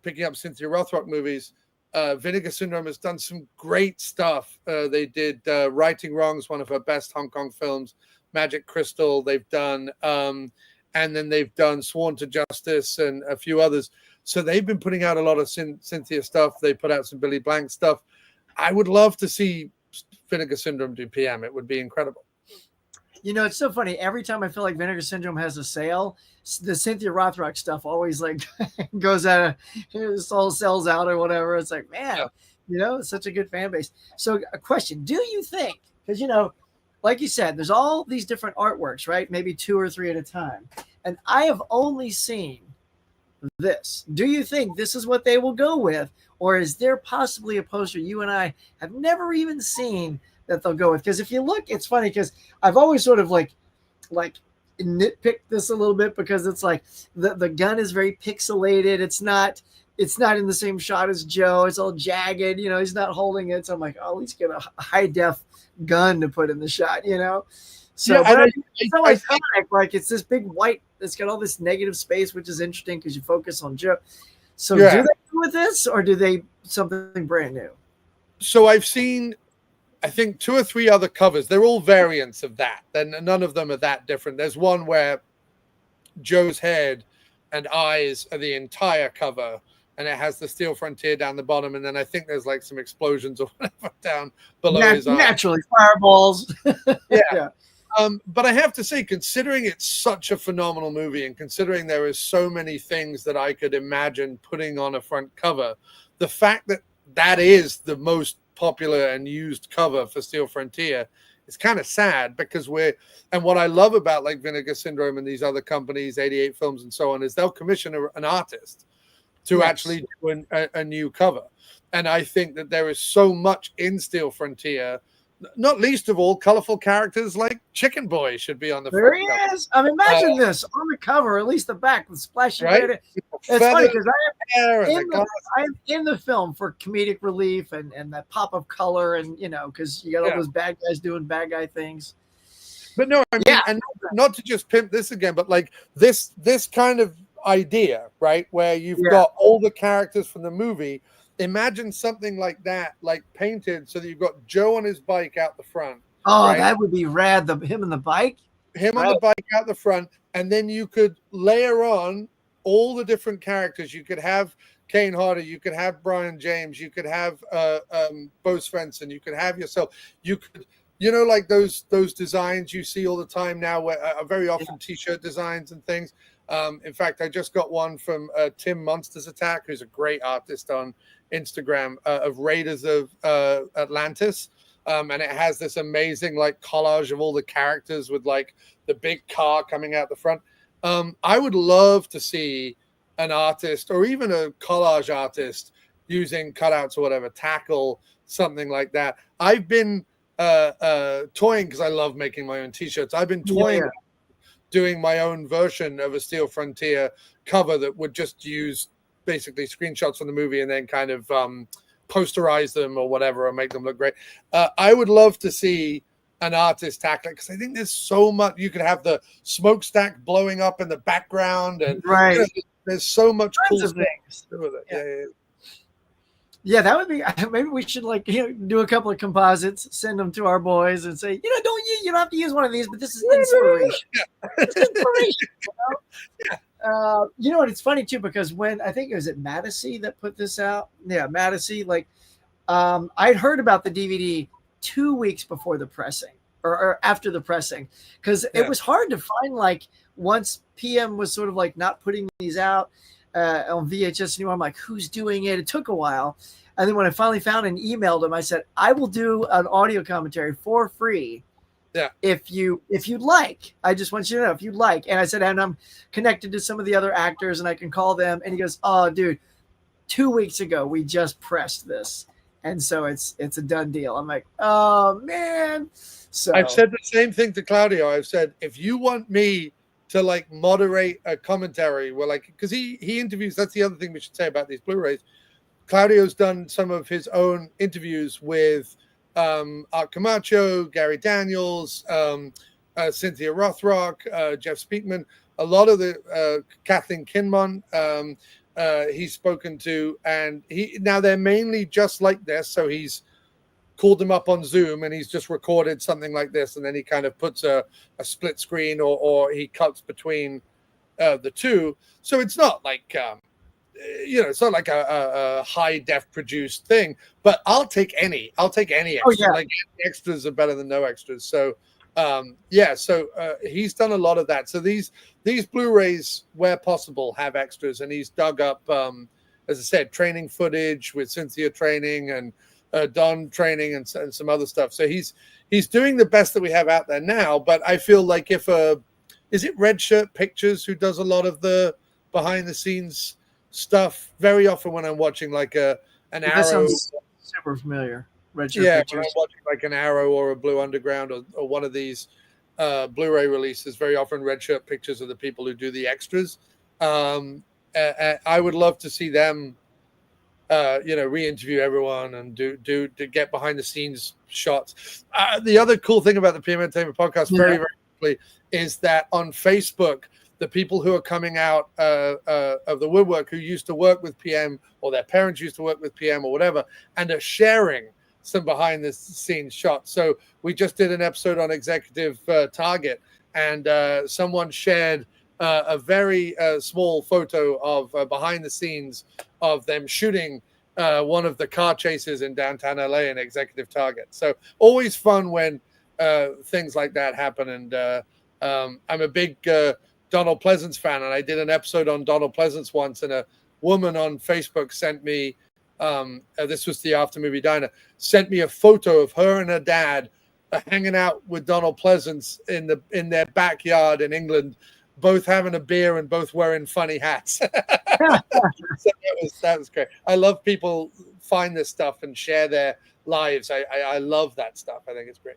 picking up Cynthia Rothrock movies, Vinegar Syndrome has done some great stuff. They did Righting Wrongs, one of her best Hong Kong films, Magic Crystal. They've done, and then they've done Sworn to Justice and a few others. So they've been putting out a lot of Cynthia stuff. They put out some Billy Blank stuff. I would love to see Vinegar Syndrome do PM. It would be incredible. It's so funny. Every time I feel like Vinegar Syndrome has a sale, the Cynthia Rothrock stuff always like goes out of all sells out or whatever. It's like, man, it's such a good fan base. So a question, do you think, because, like you said, there's all these different artworks, right? Maybe 2 or 3 at a time. And I have only seen this. Do you think this is what they will go with? Or is there possibly a poster you and I have never even seen that they'll go with? Because if you look, it's funny because I've always sort of like nitpicked this a little bit, because it's like the gun is very pixelated. It's not in the same shot as Joe. It's all jagged. He's not holding it. So I'm like, oh, at least get a high def gun to put in the shot. So it's so iconic. Like it's this big white that's got all this negative space, which is interesting because you focus on Joe. So do they do with this, or do they something brand new? So I've seen, I think, 2 or 3 other covers. They're all variants of that. Then none of them are that different. There's one where Joe's head and eyes are the entire cover, and it has the Steel Frontier down the bottom, and then I think there's like some explosions or whatever down below his eyes. Naturally, fireballs. Yeah. But I have to say, considering it's such a phenomenal movie, and considering there is so many things that I could imagine putting on a front cover, the fact that that is the most popular and used cover for Steel Frontier is kind of sad, because and what I love about like Vinegar Syndrome and these other companies, 88 Films and so on, is they'll commission an artist to actually do a new cover. And I think that there is so much in Steel Frontier, not least of all, colorful characters like Chicken Boy should be on the front cover. There he is. I mean, imagine this on the cover, at least the back with splashy red. It's funny because I am in the film for comedic relief and that pop of color, and because you got all those bad guys doing bad guy things. But no, I mean, and not to just pimp this again, but like this kind of idea, right, where you've got all the characters from the movie. Imagine something like that, like painted so that you've got Joe on his bike out the front. Oh, right? That would be rad. Him and the bike. him on the bike out the front, and then you could layer on all the different characters. You could have Kane Hodder, you could have Brian James, you could have Bo Svensson, you could have yourself. You could, like those designs you see all the time now, where very often T-shirt designs and things. In fact, I just got one from Tim Monsters Attack, who's a great artist on Instagram, of Raiders of Atlantis. And it has this amazing like collage of all the characters with like the big car coming out the front. I would love to see an artist or even a collage artist using cutouts or whatever, tackle something like that. I've been toying, because I love making my own T-shirts. I've been toying doing my own version of a Steel Frontier cover that would just use basically screenshots from the movie and then kind of posterize them or whatever, or make them look great. I would love to see an artist tackle it, because I think there's so much. You could have the smokestack blowing up in the background, and there's so much cool things with it. Yeah, that would be. Maybe we should do a couple of composites, send them to our boys, and say, you don't have to use one of these, but this is inspiration. It's inspiration. And it's funny too, because when I think it was Madison that put this out. Yeah, Madison. I'd heard about the DVD 2 weeks before the pressing or after the pressing, because it was hard to find. Once PM was sort of not putting these out on VHS anymore, I'm like, who's doing it? It took a while. And then when I finally found and emailed him, I said, I will do an audio commentary for free. Yeah. If you'd like, I just want you to know if you'd like. And I said, and I'm connected to some of the other actors and I can call them. And he goes, oh, dude, 2 weeks ago, we just pressed this. And so it's a done deal. I'm like, oh, man. So I've said the same thing to Claudio. I've said, if you want me to moderate a commentary, because he interviews, that's the other thing we should say about these Blu-rays. Claudio's done some of his own interviews with Art Camacho, Gary Daniels, Cynthia Rothrock, Jeff Speakman, a lot of the Kathleen Kinmon he's spoken to, and now they're mainly just like this. So he's called them up on Zoom and he's just recorded something like this, and then he kind of puts a split screen or he cuts between the two. So it's not it's not like a high def produced thing, but I'll take any extra. Oh, yeah. Extras are better than no extras. So he's done a lot of that. So these Blu-rays, where possible, have extras, and he's dug up, as I said, training footage with Cynthia training and Don training and some other stuff. So he's doing the best that we have out there now. But I feel like is it Red Shirt Pictures who does a lot of the behind the scenes stuff? Very often when I'm watching an Arrow, sounds super familiar. Red Shirt Pictures. When I'm watching an Arrow or a Blue Underground or one of these Blu-ray releases, very often Red Shirt Pictures are the people who do the extras. I would love to see them re-interview everyone and do get behind the scenes shots. The other cool thing about the PM Entertainment Podcast, very, very quickly, is that on Facebook, the people who are coming out of the woodwork, who used to work with PM or their parents used to work with PM or whatever, and are sharing some behind the scenes shots. So we just did an episode on Executive Target, and someone shared a very small photo of behind the scenes of them shooting one of the car chases in downtown LA in Executive Target. So always fun when things like that happen. And I'm a big Donald Pleasance fan, and I did an episode on Donald Pleasance once, and a woman on Facebook sent me, this was the After Movie Diner, sent me a photo of her and her dad hanging out with Donald Pleasance in their backyard in England, both having a beer and both wearing funny hats. So that was great. I love people find this stuff and share their lives. I love that stuff. I think it's great.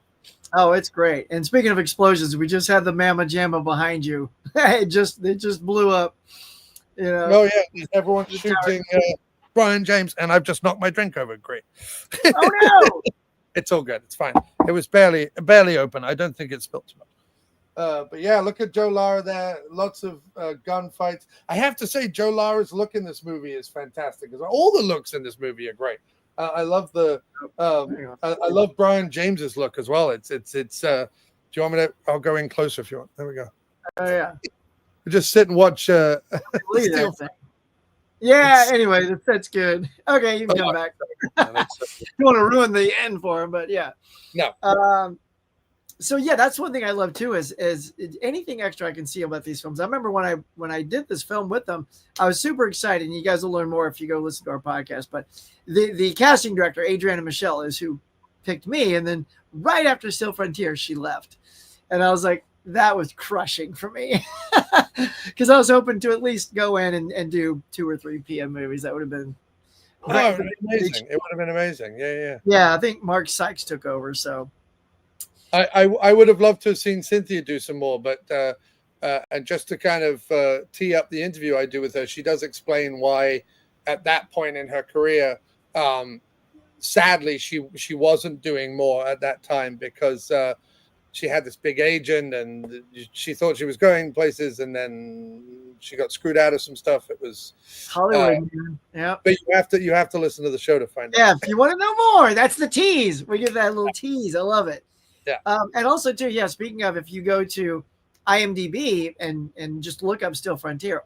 Oh, it's great. And speaking of explosions, we just had the Mamma Jamma behind you. it just blew up. Oh yeah, everyone's shooting Brian James, and I've just knocked my drink over. Great. Oh no! It's all good. It's fine. It was barely open. I don't think it spilled too much. But yeah, look at Joe Lara there. Lots of gunfights. I have to say, Joe Lara's look in this movie is fantastic. All the looks in this movie are great. I love I love Brian James's look as well. It's you want me to? I'll go in closer if you want. There we go. Oh yeah. Just sit and watch. Look at that thing. Yeah. Anyway, that's good. Okay, you can come back. Don't want to ruin the end for him, but yeah. No. So yeah, that's one thing I love too is anything extra I can see about these films. I remember when I did this film with them, I was super excited, and you guys will learn more if you go listen to our podcast. But the casting director, Adriana Michelle, is who picked me, and then right after Still Frontier, she left, and I was like, that was crushing for me because I was hoping to at least go in and do 2 or 3 p.m. movies. That would have been amazing. It would have been amazing. Yeah. I think Mark Sykes took over, so. I would have loved to have seen Cynthia do some more, but and just to kind of tee up the interview I do with her, she does explain why at that point in her career, sadly, she wasn't doing more at that time because she had this big agent and she thought she was going places, and then she got screwed out of some stuff. It was Hollywood. Yeah, but you have to listen to the show to find out. Yeah, if you want to know more, that's the tease. We give that little tease. I love it. Yeah. And also too, yeah, speaking of, if you go to IMDb and just look up Still Frontier,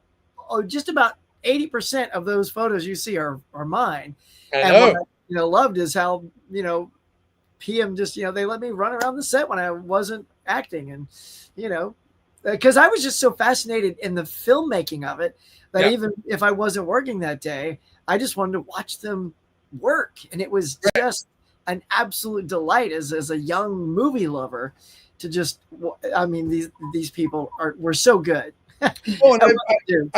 just about 80% of those photos you see are mine. I What I loved is how, PM just, they let me run around the set when I wasn't acting, and because I was just so fascinated in the filmmaking of it that even if I wasn't working that day, I just wanted to watch them work, and it was just an absolute delight as a young movie lover to just, I mean, these people were so good. Oh, and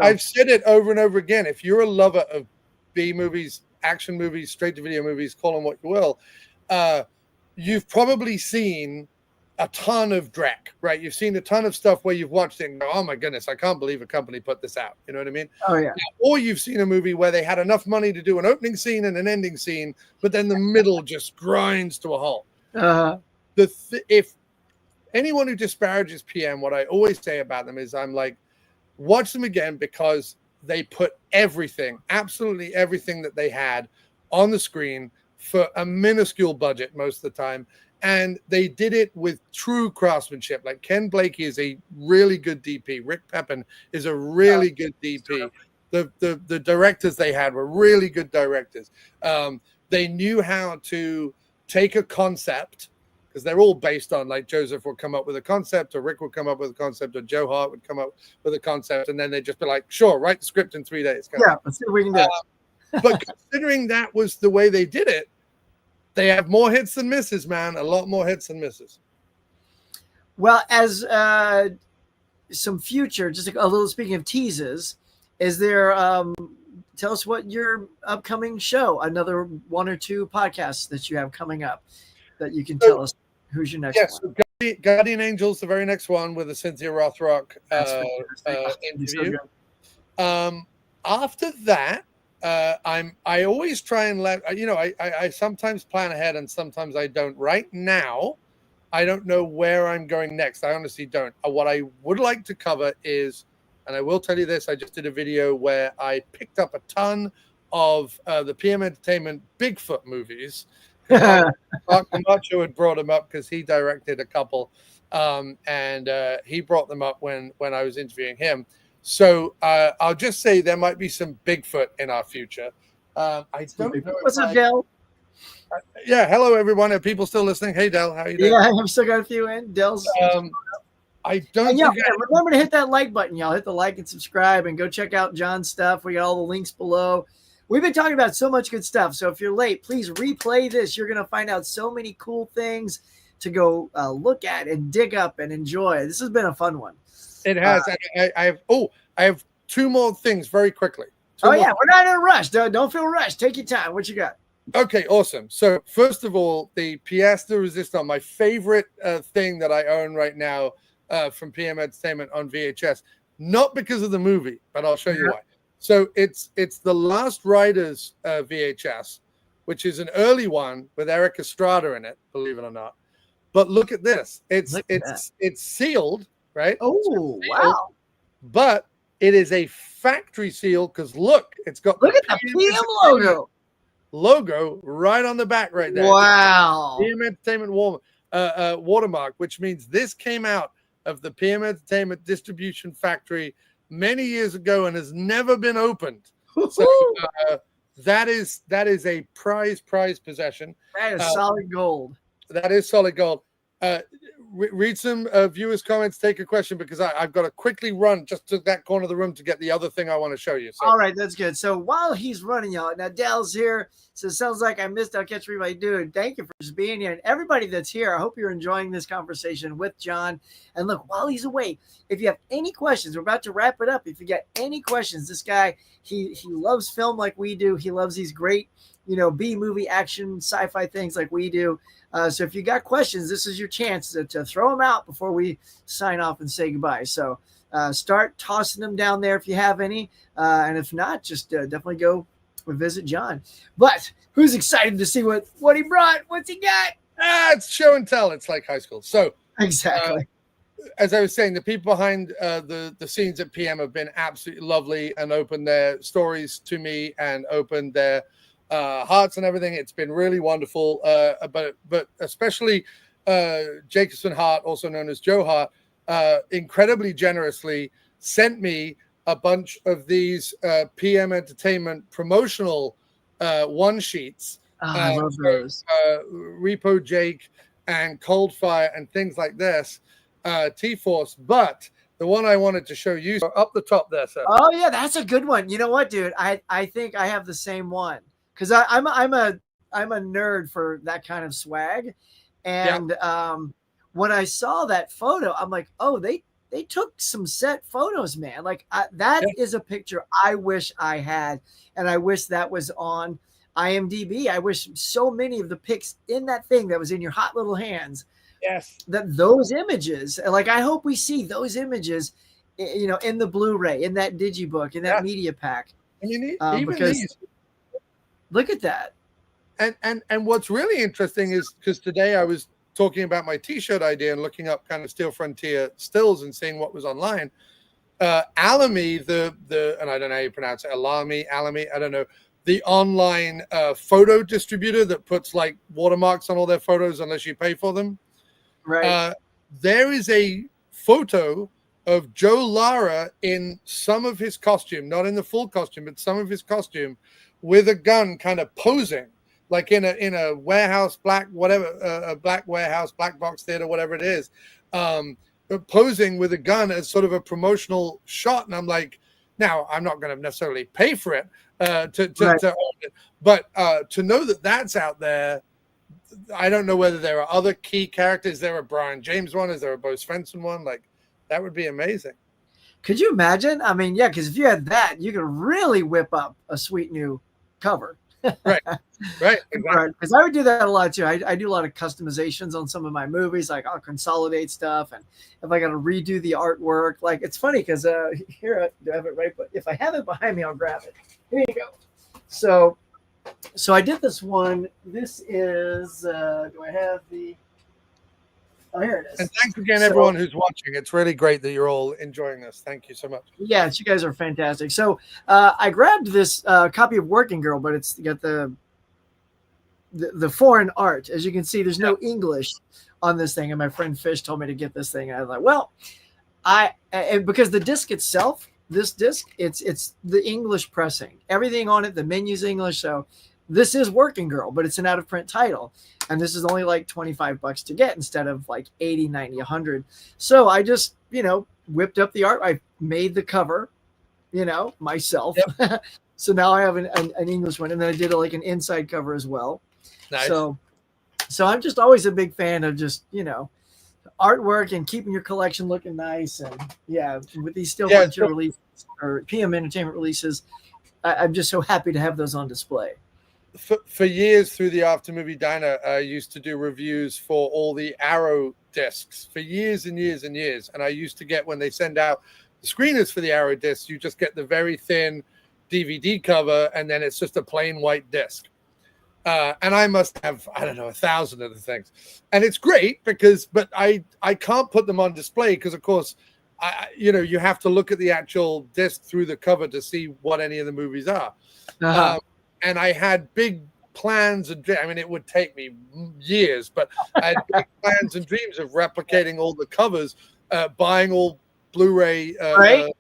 I've said it over and over again. If you're a lover of B movies, action movies, straight to video movies, call them what you will, you've probably seen a ton of dreck, right? You've seen a ton of stuff where you've watched it and go, oh my goodness, I can't believe a company put this out. You know what I mean? Oh yeah. Or you've seen a movie where they had enough money to do an opening scene and an ending scene, but then the middle just grinds to a halt. If anyone who disparages PM, what I always say about them is I'm like, watch them again, because they put everything, absolutely everything that they had on the screen for a minuscule budget most of the time. And they did it with true craftsmanship. Like Ken Blakey is a really good DP. Rick Pepin is a really good DP. The directors they had were really good directors. They knew how to take a concept, because they're all based on, like, Joseph would come up with a concept, or Rick would come up with a concept, or Joe Hart would come up with a concept, and then they'd just be like, sure, write the script in 3 days. Yeah, let's see what we can do. But considering that was the way they did it, they have more hits than misses, man. A lot more hits than misses. Well, as some future, just a little, speaking of teases, is there, tell us what your upcoming show, another 1 or 2 podcasts that you have coming up that you can tell us who's your next one. So Guardian Angels, the very next one with the Cynthia Rothrock interview. After that, I always try and I sometimes plan ahead and sometimes I don't. Right now, I don't know where I'm going next. I honestly don't. What I would like to cover is, and I will tell you this, I just did a video where I picked up a ton of the PM Entertainment Bigfoot movies. Mark Camacho had brought them up because he directed a couple, and he brought them up when I was interviewing him. So I'll just say there might be some Bigfoot in our future. I don't know. What's up, Del? Yeah, hello everyone. Are people still listening? Hey, Del, how you doing? Yeah, I've still got a few in. Del's. I don't. Remember to hit that like button, y'all. Hit the like and subscribe, and go check out Jon's stuff. We got all the links below. We've been talking about so much good stuff. So if you're late, please replay this. You're going to find out so many cool things to go look at and dig up and enjoy. This has been a fun one. It has. I have 2 more things very quickly. We're not in a rush. Don't feel rushed. Take your time. What you got? Okay, awesome. So first of all, the pièce de résistance, my favorite thing that I own right now from PM Entertainment on VHS, not because of the movie, but I'll show you why. So it's the Last Riders VHS, which is an early one with Eric Estrada in it, believe it or not. But look at this. It's sealed, right? Oh, wow. But it is a factory seal, because look at the PM logo right on the back right there. Wow. PM Entertainment Walmart. watermark, which means this came out of the PM Entertainment distribution factory many years ago and has never been opened. So that is a prized possession. That is solid gold. That is solid gold. Read some viewers' comments, take a question, because I've got to quickly run just to that corner of the room to get the other thing I want to show you. So. All right, that's good. So while he's running, y'all, now Dell's here. So it sounds like I missed. I'll catch everybody. Dude, thank you for just being here. And everybody that's here, I hope you're enjoying this conversation with Jon. And look, while he's away, if you have any questions, we're about to wrap it up. If you got any questions, this guy, he loves film like we do. He loves these great, B-movie action, sci-fi things like we do. So if you got questions, this is your chance to throw them out before we sign off and say goodbye. So start tossing them down there if you have any. And if not, just definitely go visit Jon. But who's excited to see what he brought? What's he got? It's show and tell. It's like high school. So exactly. As I was saying, the people behind the scenes at PM have been absolutely lovely and opened their stories to me and opened their hearts and everything. It's been really wonderful. But especially Jacobson Hart, also known as Joe Hart, incredibly generously sent me a bunch of these PM Entertainment promotional one sheets. I love those. Repo Jake and Coldfire and things like this. T-Force, but the one I wanted to show you up the top there, sir. Oh yeah, that's a good one. You know what, dude? I think I have the same one because I'm a nerd for that kind of swag, and when I saw that photo, I'm like, oh, they took some set photos, man. Like that is a picture I wish I had, and I wish that was on IMDb. I wish so many of the pics in that thing that was in your hot little hands. Yes, that those images, like I hope we see those images, in the Blu-ray, in that digibook, in that media pack. And you need even these. Look at that. And what's really interesting is because today I was talking about my T-shirt idea and looking up kind of Steel Frontier stills and seeing what was online. Alamy, and I don't know how you pronounce it, Alamy, I don't know. The online photo distributor that puts like watermarks on all their photos unless you pay for them. Right. There is a photo of Joe Lara in some of his costume, not in the full costume, but some of his costume, with a gun, kind of posing, like in a warehouse, black warehouse, black box theater, whatever it is, posing with a gun as sort of a promotional shot. And I'm like, now I'm not going to necessarily pay for it to own it, but to know that that's out there. I don't know whether there are other key characters. Is there a Brian James one? Is there a Bo Svensson one? Like, that would be amazing. Could you imagine? I mean, yeah, because if you had that, you could really whip up a sweet new cover. Right. Exactly. Because I would do that a lot too. I do a lot of customizations on some of my movies. Like I'll consolidate stuff, and if I got to redo the artwork, like it's funny because here do I have it right? But if I have it behind me, I'll grab it. Here you go. So I did this one. This is, do I have the, oh, here it is. And thanks again, everyone who's watching. It's really great that you're all enjoying this. Thank you so much. Yes, you guys are fantastic. So I grabbed this copy of Working Girl, but it's got the foreign art. As you can see, there's no English on this thing. And my friend Fish told me to get this thing. And I was like, well, and because the disc itself, this disc, it's the English pressing. Everything on it, the menu's English. So this is Working Girl, but it's an out of print title. And this is only like $25 to get instead of like 80, 90, 100. So I just, whipped up the art. I made the cover, myself. Yep. So now I have an English one. And then I did like an inside cover as well. Nice. So I'm just always a big fan of just, artwork and keeping your collection looking nice. And with these Steel Frontier releases or PM Entertainment releases, I'm just so happy to have those on display. For years through the After Movie Diner, I used to do reviews for all the Arrow discs for years and years and years. And I used to get, when they send out the screeners for the Arrow discs, you just get the very thin DVD cover, and then it's just a plain white disc. And I must have, 1,000 of the things. And it's great but I can't put them on display because, of course, you have to look at the actual disc through the cover to see what any of the movies are. And I had big plans and I mean, it would take me years, but I had big plans and dreams of replicating all the covers, buying all Blu-ray Right?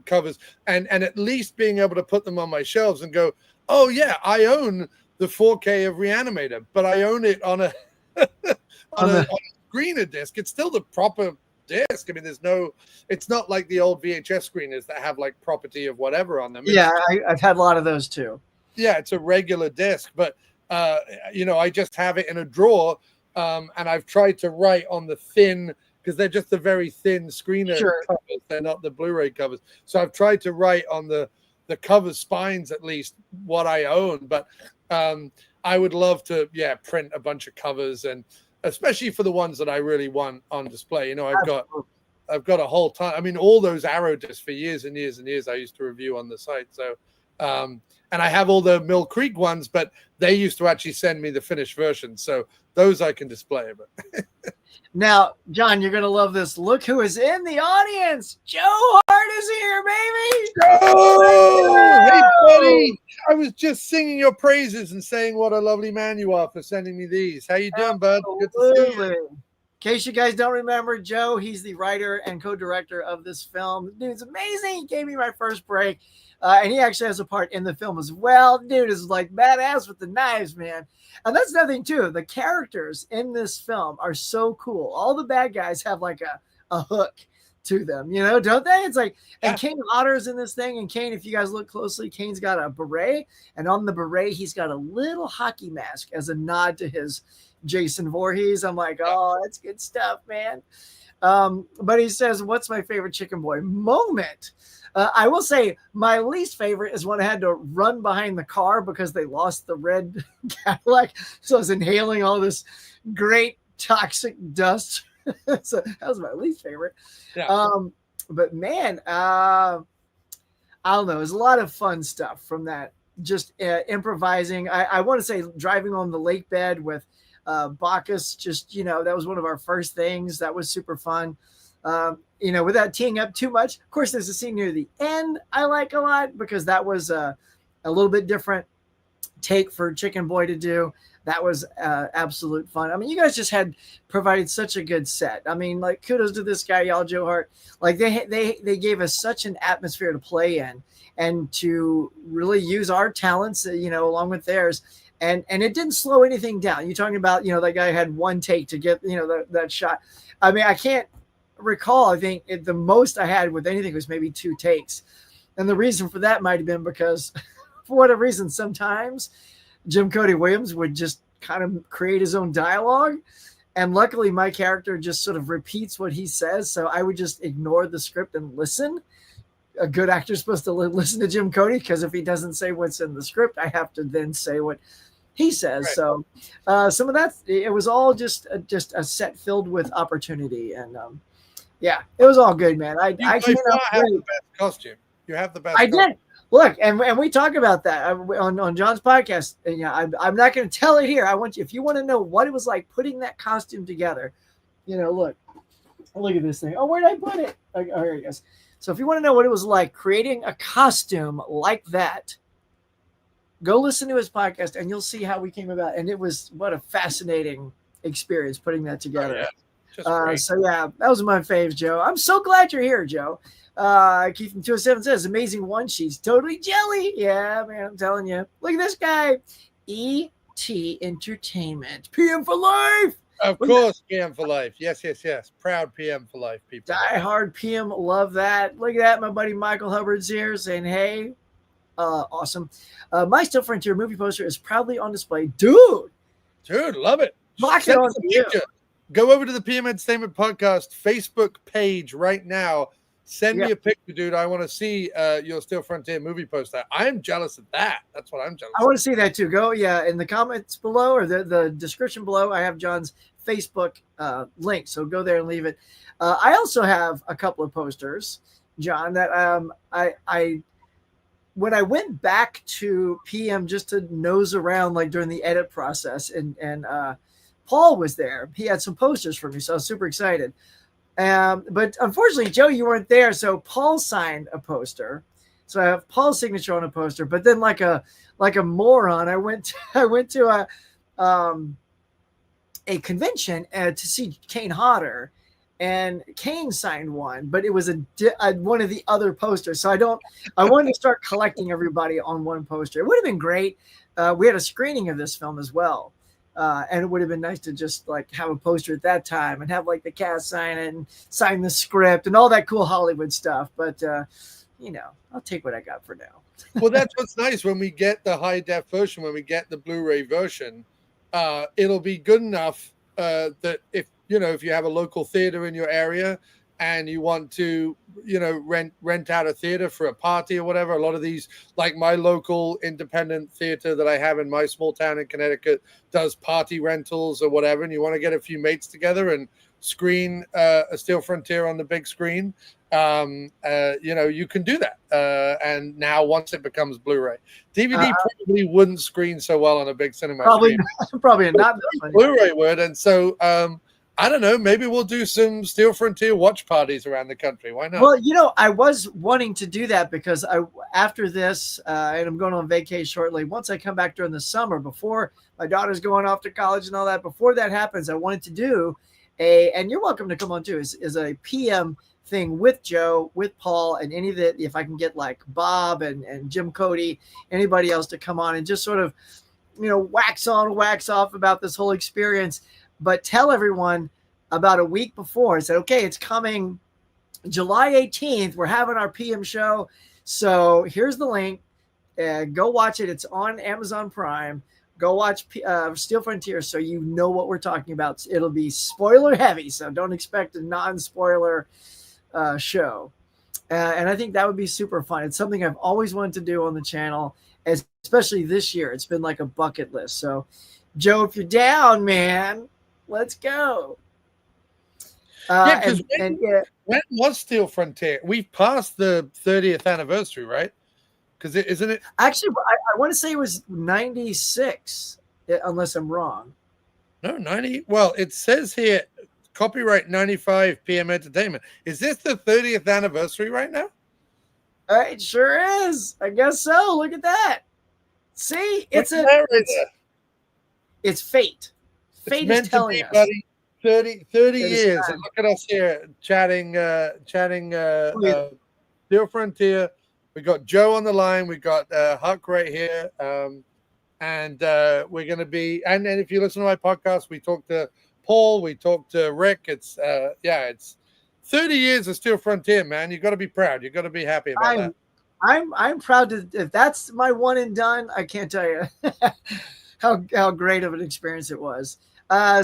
covers, and at least being able to put them on my shelves and go, oh yeah, I own the 4K of Reanimator, but I own it on a on a screener disc. It's still the proper disc. I mean, it's not like the old VHS screeners that have like property of whatever on them. Yeah, I've had a lot of those too. Yeah, it's a regular disc, but I just have it in a drawer, and I've tried to write on the thin, because they're just the very thin screener covers. They're not the Blu-ray covers. So I've tried to write on the cover spines at least what I own, but I would love to print a bunch of covers, and especially for the ones that I really want on display. I've got a whole ton. I mean, all those Arrow discs for years and years and years I used to review on the site. So and I have all the Mill Creek ones, but they used to actually send me the finished version. So those I can display. But now, Jon, you're going to love this. Look who is in the audience. Joe Hart is here, baby. Oh, hey, buddy. I was just singing your praises and saying what a lovely man you are for sending me these. How you doing, bud? Good to see you. In case you guys don't remember, Joe, he's the writer and co-director of this film. Dude's amazing. He gave me my first break. And he actually has a part in the film as well. Dude is like badass with the knives, man. And that's nothing too. The characters in this film are so cool. All the bad guys have like a hook to them, don't they? It's like, and Kane Hodder's in this thing. And Kane, if you guys look closely, Kane's got a beret. And on the beret, he's got a little hockey mask as a nod to his Jason Voorhees. I'm like, oh, that's good stuff, man. But he says, what's my favorite Chicken Boy moment? I will say my least favorite is when I had to run behind the car because they lost the red Cadillac. So I was inhaling all this great toxic dust. So that was my least favorite. Yeah. But man, I don't know. There's a lot of fun stuff from that. Just improvising. I want to say driving on the lake bed with Bacchus. Just, that was one of our first things. That was super fun. Without teeing up too much. Of course, there's a scene near the end I like a lot because that was a little bit different take for Chicken Boy to do. That was absolute fun. I mean, you guys just had provided such a good set. I mean, like, kudos to this guy, y'all, Joe Hart. Like, they gave us such an atmosphere to play in and to really use our talents, along with theirs. And it didn't slow anything down. You're talking about, that guy had one take to get, that shot. I mean, I can't recall, I think the most I had with anything was maybe 2 takes. And the reason for that might have been because for whatever reason, sometimes Jim Cody Williams would just kind of create his own dialogue. And luckily my character just sort of repeats what he says. So I would just ignore the script and listen. A good actor is supposed to listen to Jim Cody because if he doesn't say what's in the script, I have to then say what he says. Right. So some of that, it was all just a set filled with opportunity. And yeah, it was all good, man. I have the best costume. You have the best. I did. Look, and we talk about that on Jon's podcast. And I'm not going to tell it here. I want you, if you want to know what it was like putting that costume together, look at this thing. Oh, where did I put it? Oh, here it is. So if you want to know what it was like creating a costume like that, go listen to his podcast and you'll see how we came about. And it was what a fascinating experience putting that together. Oh, yeah. So yeah, that was my faves, Joe. I'm so glad you're here, Joe. Keith from 207 says, amazing one. She's totally jelly. Yeah, man, I'm telling you. Look at this guy. E.T. Entertainment. PM for life. Of course, PM for life. Yes. Proud PM for life, people. Die hard PM. Love that. Look at that. My buddy Michael Hubbard's here saying, hey, awesome. My Still Frontier movie poster is proudly on display. Dude, love it. Lock it on you. Go over to the PM Entertainment Podcast Facebook page right now. Send me a picture, dude. I want to see your Still Frontier movie poster. I'm jealous of that. That's what I'm jealous of. I want to see that too. Go, in the comments below or the description below, I have Jon's Facebook link. So go there and leave it. I also have a couple of posters, Jon, that I when I went back to PM just to nose around like during the edit process and Paul was there. He had some posters for me, so I was super excited. But unfortunately, Joe, you weren't there, so Paul signed a poster. So I have Paul's signature on a poster, but then like a moron, I went to a convention to see Kane Hodder, and Kane signed one, but it was one of the other posters. So I wanted to start collecting everybody on one poster. It would have been great. We had a screening of this film as well. And it would have been nice to just like have a poster at that time and have like the cast sign it and sign the script and all that cool Hollywood stuff. But, I'll take what I got for now. Well, that's what's nice when we get the high def version, when we get the Blu-ray version, it'll be good enough that if you have a local theater in your area and you want to, rent out a theater for a party or whatever, a lot of these, like my local independent theater that I have in my small town in Connecticut does party rentals or whatever, and you want to get a few mates together and screen a Steel Frontier on the big screen, you can do that. And now once it becomes Blu-ray, DVD probably wouldn't screen so well on a big cinema screen. Probably not. Blu-ray would, and so I don't know. Maybe we'll do some Steel Frontier watch parties around the country. Why not? Well, I was wanting to do that because after this, and I'm going on vacation shortly. Once I come back during the summer, before my daughter's going off to college and all that, before that happens, I wanted to do and you're welcome to come on too, is a PM thing with Joe, with Paul, and any of the, if I can get like Bob and Jim Cody, anybody else to come on and just sort of, wax on, wax off about this whole experience. But tell everyone about a week before and said, okay, it's coming July 18th. We're having our PM show. So here's the link. Go watch it. It's on Amazon Prime. Go watch Steel Frontier so you know what we're talking about. It'll be spoiler heavy, so don't expect a non-spoiler show. And I think that would be super fun. It's something I've always wanted to do on the channel, especially this year. It's been like a bucket list. So, Joe, if you're down, man, let's go. Because when was Steel Frontier? We've passed the 30th anniversary, right? Because isn't it? Actually, I want to say it was 96, unless I'm wrong. No, 90. Well, it says here, copyright 95 PM Entertainment. Is this the 30th anniversary right now? It sure is. I guess so. Look at that. See, it's fate. Fate is telling us. Buddy. 30 years. And look at us here chatting Steel Frontier. We got Joe on the line. We got Huck right here. And we're going to be, and if you listen to my podcast, we talked to Paul, we talked to Rick. It's 30 years of Steel Frontier, man. You got to be proud. You got to be happy about that. I'm proud to, if that's my one and done, I can't tell you how great of an experience it was.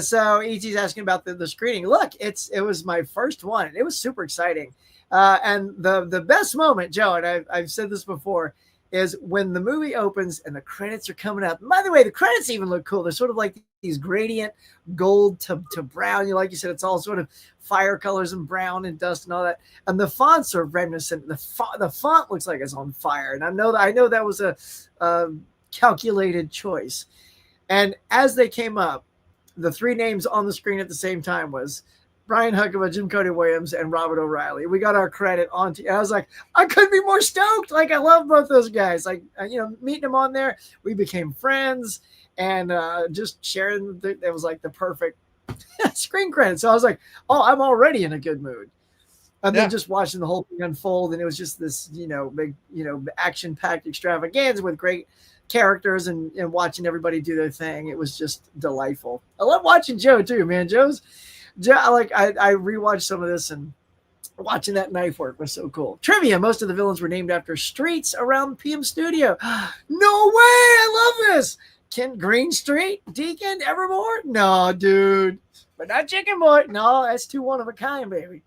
So E.T.'s asking about the screening. Look, it was my first one. It was super exciting. And the best moment, Joe, and I've said this before, is when the movie opens and the credits are coming up. By the way, the credits even look cool. They're sort of like these gradient gold to brown. Like you said, it's all sort of fire colors and brown and dust and all that. And the fonts are reminiscent. The font looks like it's on fire. And I know that was a calculated choice. And as they came up, the three names on the screen at the same time was Brian Huckabee, Jim Cody Williams, and Robert O'Reilly. We got our credit on. I was like, I couldn't be more stoked. Like, I love both those guys. Like, meeting them on there, we became friends and just sharing. It was like the perfect screen credit. So I was like, oh, I'm already in a good mood. And then just watching the whole thing unfold, and it was just this, big, action-packed extravaganza with great characters and watching everybody do their thing. It was just delightful. I love watching Joe too, man. I rewatched some of this, and watching that knife work was so cool. Trivia: most of the villains were named after streets around PM Studio. No way! I love this. Green Street, Deacon, Evermore. No, dude, but not Chicken Boy. No, that's too one of a kind, baby.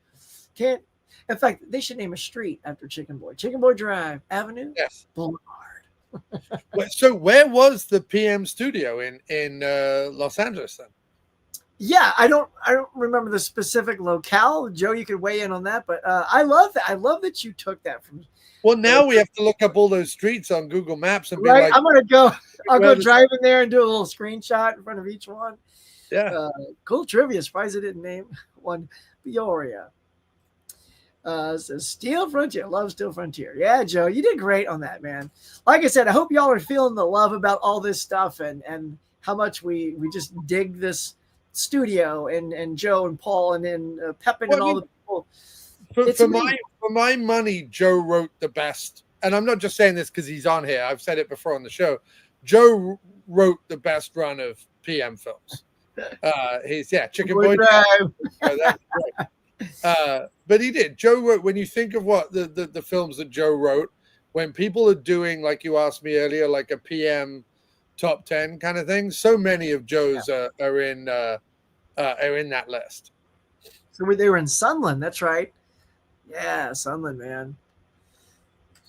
Can't. In fact, they should name a street after Chicken Boy. Chicken Boy Drive, Avenue, Boulevard. So where was the PM Studio in Los Angeles then? Yeah, I don't remember the specific locale. Joe, you could weigh in on that, but I love that. I love that you took that from. Well, now we have to look up all those streets on Google Maps and be like, I'm gonna go. I'll go drive in there and do a little screenshot in front of each one. Yeah, cool trivia. Surprised I didn't name one Peoria. Says Steel Frontier. Love Steel Frontier. Yeah, Joe, you did great on that, man. Like I said, I hope y'all are feeling the love about all this stuff and how much we just dig this studio and Joe and Paul and then Pepin Well, and I all mean, the people. for, It's for my amazing. for my money, Joe wrote the best, and I'm not just saying this because he's on here. I've said it before on the show. Joe wrote the best run of PM films. He's Chicken Boy. That's great. But he did. Joe wrote. When you think of what the films that Joe wrote, when people are doing, like you asked me earlier, like a PM top 10 kind of thing, so many of Joe's are in that list. So they were in Sunland. That's right. Yeah, Sunland, man.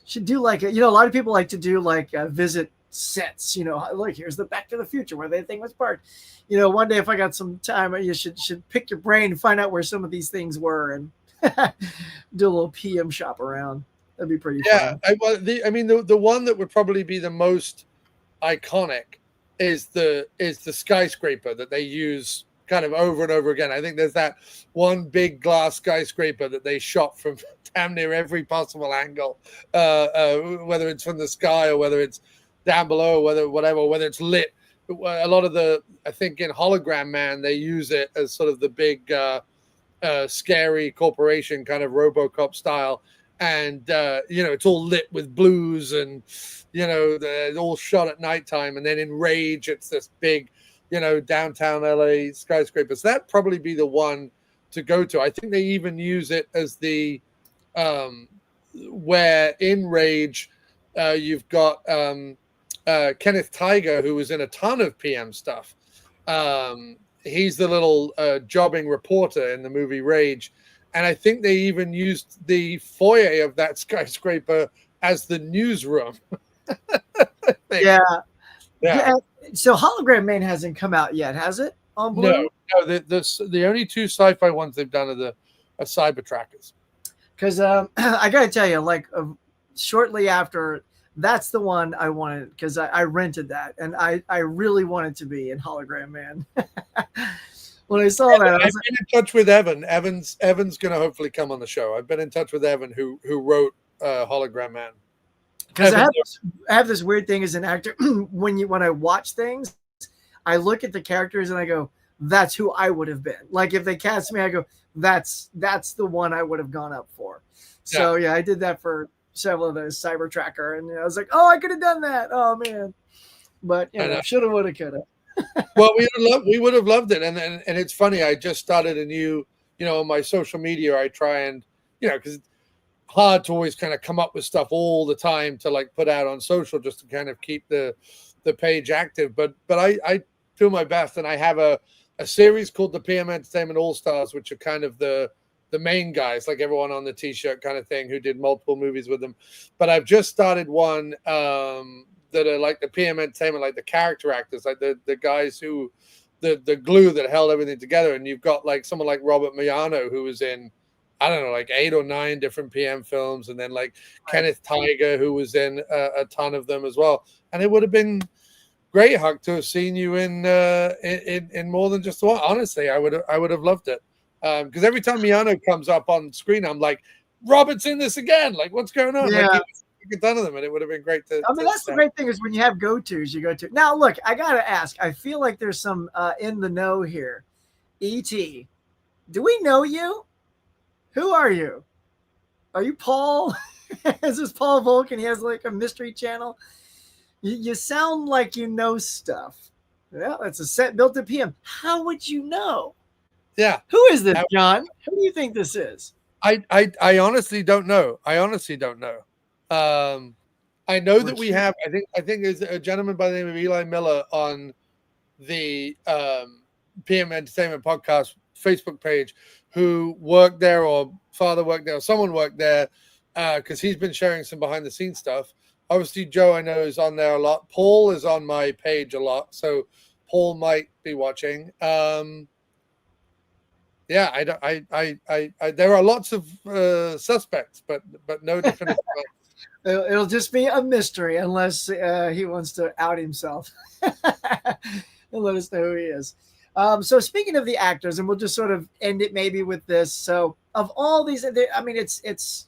Should do like a lot of people like to do like visit sets. Like here's the Back to the Future where they think was parked. One day if I got some time, you should pick your brain and find out where some of these things were and do a little PM shop around. That'd be pretty fun. The one that would probably be the most iconic is the skyscraper that they use kind of over and over again. I think there's that one big glass skyscraper that they shot from damn near every possible angle, whether it's from the sky or whether it's down below, whether it's lit. A lot of I think in Hologram Man, they use it as sort of the big scary corporation kind of RoboCop style. And, it's all lit with blues and, they're all shot at nighttime. And then in Rage, it's this big, downtown LA skyscraper. So that'd probably be the one to go to. I think they even use it as the, where in Rage, you've got Kenneth Tiger, who was in a ton of PM stuff. He's the little jobbing reporter in the movie Rage. And I think they even used the foyer of that skyscraper as the newsroom. Yeah. So Hologram Man hasn't come out yet, has it? On Blu-ray? No. The only two sci-fi ones they've done are Cyber Trackers. Because I got to tell you, like shortly after, that's the one I wanted because I rented that and I really wanted to be in Hologram Man. When I saw that, I've been in touch with Evan. Evan's going to hopefully come on the show. I've been in touch with Evan, who wrote Hologram Man. Because I have this weird thing as an actor. when I watch things, I look at the characters and I go, "That's who I would have been." Like if they cast me, I go, "That's the one I would have gone up for." So yeah, I did that for several of those Cyber Tracker, and I was like, "Oh, I could have done that." Oh man, but shoulda, woulda, coulda. Well, we would have loved it, and it's funny. I just started a new, on my social media. I try and, because it's hard to always kind of come up with stuff all the time to like put out on social just to kind of keep the page active. But I do my best, and I have a series called the PM Entertainment All Stars, which are kind of the main guys, like everyone on the T-shirt kind of thing, who did multiple movies with them. But I've just started one. That are like the PM Entertainment, like the character actors, like the guys who, the glue that held everything together. And you've got like someone like Robert Miano, who was in, I don't know, like 8 or 9 different PM films. And then like Kenneth Tiger, who was in a ton of them as well. And it would have been great, Huck, to have seen you in more than just one. Honestly, I would have loved it. Because every time Miano comes up on screen, I'm like, Robert's in this again. Like, what's going on? Yeah. Like, a ton of them, and it would have been great to. I mean, that's the great thing is when you have go-tos, you go to. Now, look, I gotta ask. I feel like there's some in the know here. E.T., do we know you? Who are you? Are you Paul? Is this Paul Volk and he has like a mystery channel? You sound like you know stuff. Yeah, that's a set built to PM. How would you know? Yeah. Who is this, John? Who do you think this is? I honestly don't know. I know that we have. I think there's a gentleman by the name of Eli Miller on the PM Entertainment Podcast Facebook page who worked there, or father worked there, or someone worked there, because he's been sharing some behind the scenes stuff. Obviously, Joe I know is on there a lot. Paul is on my page a lot, so Paul might be watching. Yeah, there are lots of suspects, but no definitive. It'll just be a mystery unless he wants to out himself and let us know who he is. So speaking of the actors, and we'll just sort of end it maybe with this. So of all these, I mean, it's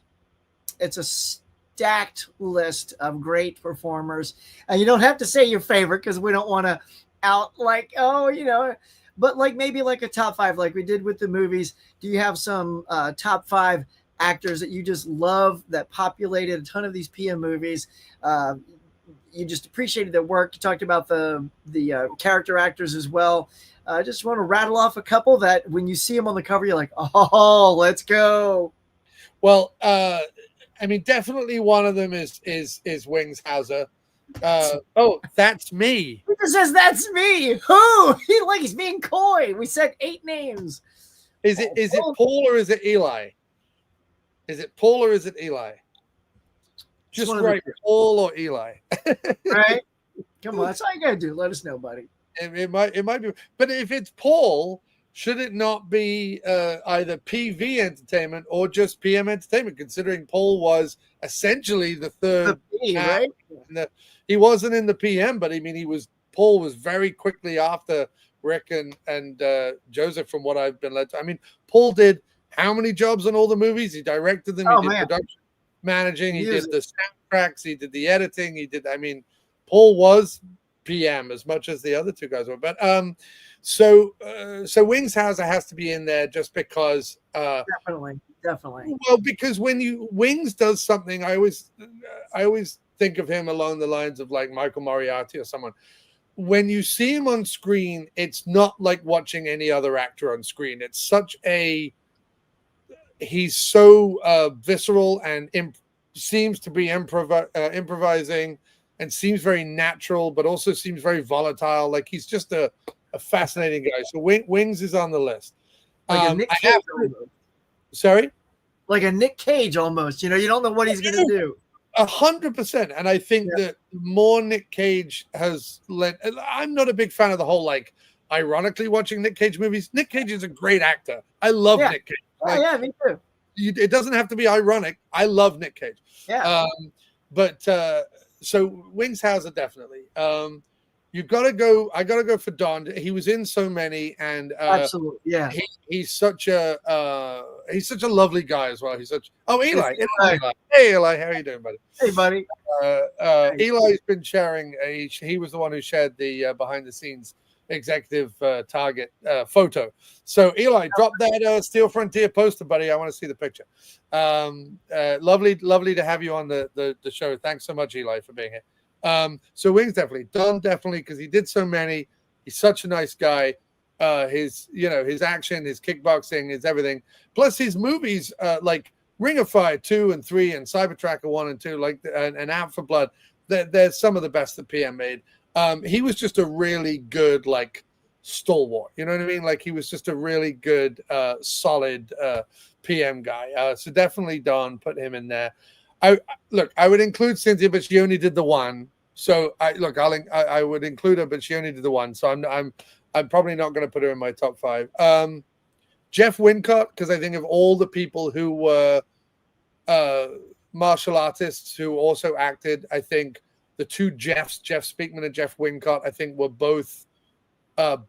a stacked list of great performers, and you don't have to say your favorite because we don't want to out like, oh, but like maybe like a top five, like we did with the movies. Do you have some top five actors that you just love that populated a ton of these PM movies? You just appreciated their work. You talked about the character actors as well. I just want to rattle off a couple that when you see them on the cover, you're like, oh, let's go. Well, I mean, definitely one of them is Wingshauser. Oh, that's me. He just says that's me. Who? He's being coy. We said 8 names. Is it Paul or is it Eli? Is it Paul or is it Eli? Just right, Paul or Eli. Right? Come on, that's all you gotta do. Let us know, buddy. It might be, but if it's Paul, should it not be either PV Entertainment or just PM Entertainment? Considering Paul was essentially the third, right? He wasn't in the PM, but I mean, Paul was very quickly after Rick and Joseph, from what I've been led to. I mean, Paul did how many jobs on all the movies? He directed them. He did production, managing. He did the soundtracks. He did the editing. I mean, Paul was PM as much as the other two guys were. But so Wingshauser has to be in there just because. Definitely. Well, because when Wings does something, I always think of him along the lines of like Michael Moriarty or someone. When you see him on screen, it's not like watching any other actor on screen. It's he's so visceral and seems to be improvising and seems very natural, but also seems very volatile. Like he's just a fascinating guy. So Wings is on the list. Like a Nick Cage sorry? Like a Nick Cage almost. You don't know what he's going to do. 100%. And I think that more Nick Cage has led. I'm not a big fan of the whole, like, ironically watching Nick Cage movies. Nick Cage is a great actor. I love Nick Cage. Like, yeah, me too. It doesn't have to be ironic. I love Nick Cage. Yeah. So Wingshauser definitely. You gotta go. I gotta go for Don. He was in so many, and absolutely, yeah. He's such a lovely guy as well. Eli. Hey, Eli, how are you doing, buddy? Hey, buddy. Eli's been sharing. He was the one who shared the behind the scenes executive target photo. So Eli, drop that Steel Frontier poster, buddy. I want to see the picture. Lovely to have you on the show. Thanks so much, Eli, for being here. So Wings definitely, Don definitely, because he did so many. He's such a nice guy. His action, his kickboxing, his everything. Plus his movies, like Ring of Fire 2 and 3 and Cybertracker 1 and 2, like and Out for Blood. They're some of the best that PM made. He was just a really good, like, stalwart. You know what I mean? Like he was just a really good, solid PM guy. So definitely Don, put him in there. I would include Cynthia, but she only did the one. So I would include her, but she only did the one. So I'm probably not going to put her in my top 5. Jeff Wincott, because I think of all the people who were martial artists who also acted, I think the two Jeffs, Jeff Speakman and Jeff Wincott, I think were both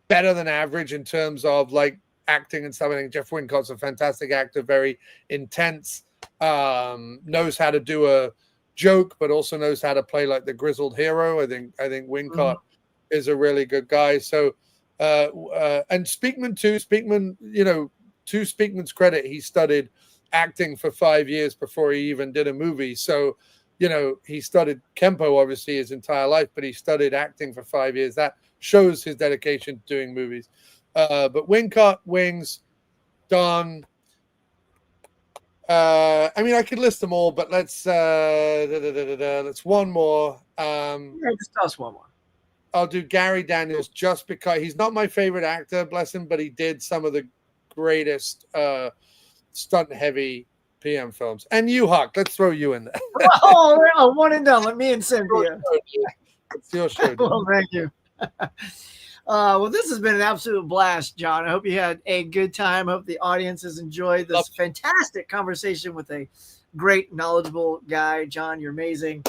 better than average in terms of like acting and stuff. I think Jeff Wincott's a fantastic actor, very intense, knows how to do a joke, but also knows how to play like the grizzled hero. I think Wincott is a really good guy. So and Speakman too. Speakman, to Speakman's credit, he studied acting for 5 years before he even did a movie. So he studied Kempo obviously his entire life, but he studied acting for 5 years. That shows his dedication to doing movies. But Wincott, Wings, Don. I mean, I could list them all, but let's one more. Just toss one more. I'll do Gary Daniels just because he's not my favorite actor, bless him, but he did some of the greatest stunt-heavy PM films. And you, Huck, let's throw you in there. Oh, one and done. Let me and Cynthia. It's your show. Well, thank you. Well, this has been an absolute blast, John. I hope you had a good time. I hope the audience has enjoyed this fantastic conversation with a great, knowledgeable guy. John, you're amazing.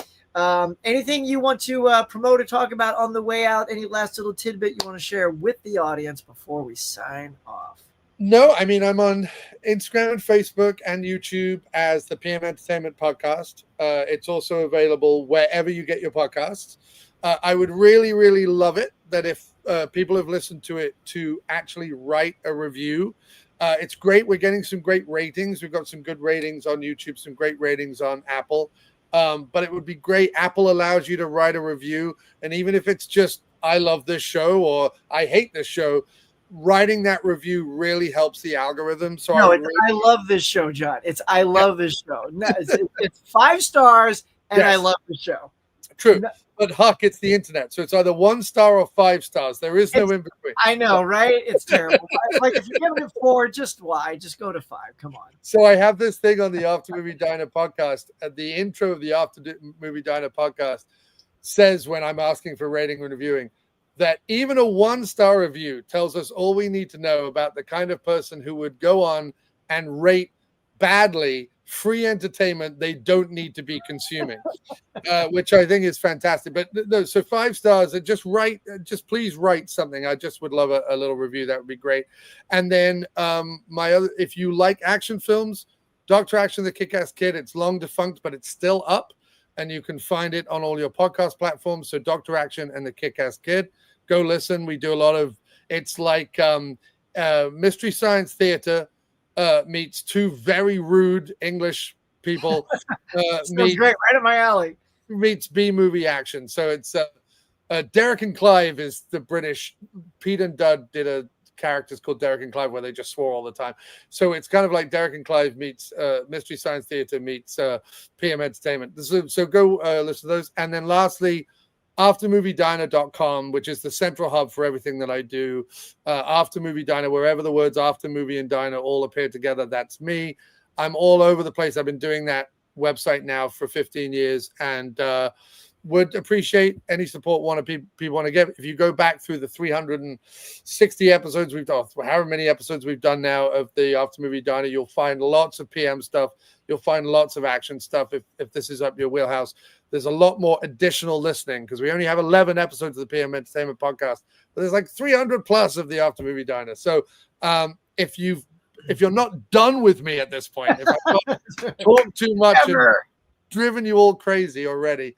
Anything you want to promote or talk about on the way out? Any last little tidbit you want to share with the audience before we sign off? No, I mean, I'm on Instagram and Facebook and YouTube as the PM Entertainment Podcast. It's also available wherever you get your podcasts. I would really, really love it that if people have listened to it to actually write a review. It's great. We're getting some great ratings. We've got some good ratings on YouTube, some great ratings on Apple. But it would be great. Apple allows you to write a review. And even if it's just, I love this show or I hate this show, writing that review really helps the algorithm. So no, I love this show, Jon. I love this show. No, it's 5 stars, and yes. I love the show. True. No, but Huck, it's the internet. So it's either 1 star or 5 stars. There is no in between. I know, right? It's terrible. Like if you're giving it 4, just Just go to 5. Come on. So I have this thing on the After Movie Diner podcast. At the intro of the After Movie Diner podcast says when I'm asking for rating and reviewing, that even a 1-star review tells us all we need to know about the kind of person who would go on and rate badly free entertainment they don't need to be consuming, which I think is fantastic. But no, so 5 stars, just please write something. I just would love a little review. That would be great. And then if you like action films, Dr. Action, the Kick-Ass Kid, it's long defunct, but it's still up. And you can find it on all your podcast platforms. So Dr. Action and the Kick-Ass Kid. Go listen. We do a lot of, it's like Mystery Science Theater meets 2 very rude English people. Sounds great, right up my alley. Meets B-movie action. So it's Derek and Clive is the British. Pete and Dud did a characters called Derek and Clive where they just swore all the time. So it's kind of like Derek and Clive meets Mystery Science Theater meets PM Entertainment. So go listen to those. And then lastly, aftermoviediner.com, which is the central hub for everything that I do. After Movie Diner, wherever the words after movie and diner all appear together, that's me. I'm all over the place. I've been doing that website now for 15 years and would appreciate any support people want to give. If you go back through the 360 episodes we've done, however many episodes we've done now of the After Movie Diner, you'll find lots of PM stuff. You'll find lots of action stuff if this is up your wheelhouse. There's a lot more additional listening because we only have 11 episodes of the PM Entertainment Podcast, but there's like 300 plus of the After Movie Diner. So if you're not done with me at this point, if I've talked too much and driven you all crazy already,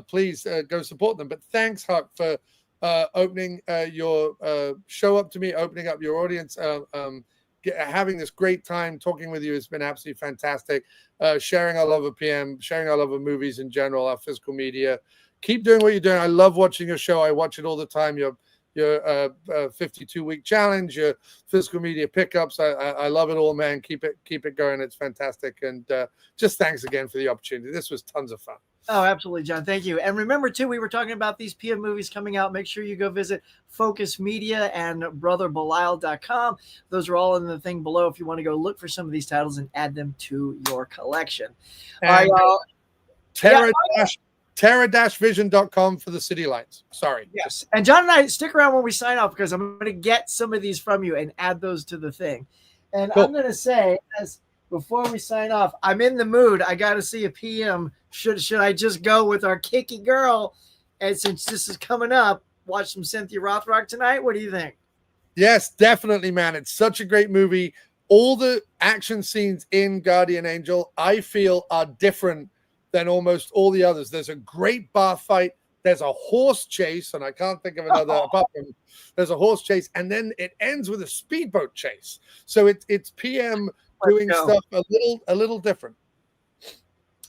please go support them. But thanks, Huck, for opening your show up to me, opening up your audience, having this great time talking with you. Has been absolutely fantastic. Sharing our love of PM, sharing our love of movies in general, our physical media. Keep doing what you're doing. I love watching your show. I watch it all the time. Your 52-week challenge, your physical media pickups. I love it all, man. Keep it going. It's fantastic. And just thanks again for the opportunity. This was tons of fun. Oh, absolutely, Jon. Thank you. And remember, too, we were talking about these PM movies coming out. Make sure you go visit Focus Media and BrotherBelial.com. Those are all in the thing below if you want to go look for some of these titles and add them to your collection. And Terra-Vision.com for the city lights. Sorry. Yes. And Jon and I, stick around when we sign off because I'm going to get some of these from you and add those to the thing. And cool. I'm going to say, before we sign off, I'm in the mood. I got to see a PM. Should I just go with our kicky girl? And since this is coming up, watch some Cynthia Rothrock tonight. What do you think? Yes, definitely, man. It's such a great movie. All the action scenes in Guardian Angel, I feel, are different than almost all the others. There's a great bar fight. There's a horse chase, and I can't think of another apart from there's a horse chase, and then it ends with a speedboat chase. So it's PM doing stuff a little different.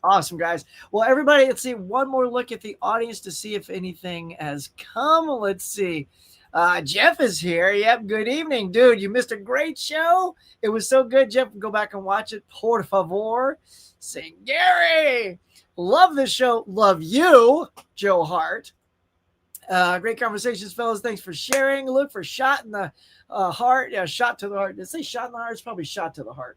Awesome, guys. Well, everybody, let's see one more look at the audience to see if anything has come. Let's see. Jeff is here. Yep. Good evening, dude. You missed a great show. It was so good, Jeff. Go back and watch it. Por favor. Say, Gary. Love this show. Love you, Joe Hart. Great conversations, fellas. Thanks for sharing. Look for Shot in the Heart. Yeah, Shot to the Heart. Did it say Shot in the Heart? It's probably Shot to the Heart.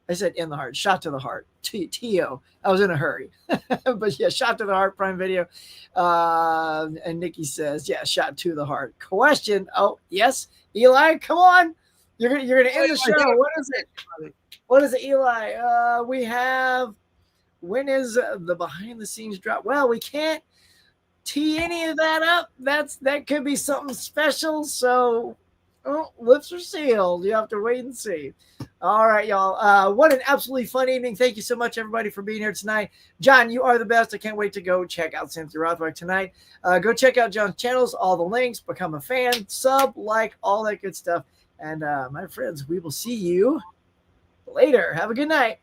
I said in the heart, Shot to the Heart. T-O. I was in a hurry. But yeah, Shot to the Heart, Prime Video. And Nikki says, yeah, Shot to the Heart. Question. Oh, yes. Eli, come on. You're gonna end the show. What is it? What is it, Eli? We have when is the behind the scenes drop? Well, we can't tee any of that up. That could be something special. So lips are sealed. You have to wait and see. All right, y'all. What an absolutely fun evening. Thank you so much, everybody, for being here tonight. Jon, you are the best. I can't wait to go check out Cynthia Rothrock tonight. Go check out Jon's channels, all the links, become a fan, sub, like, all that good stuff. And my friends, we will see you later. Have a good night.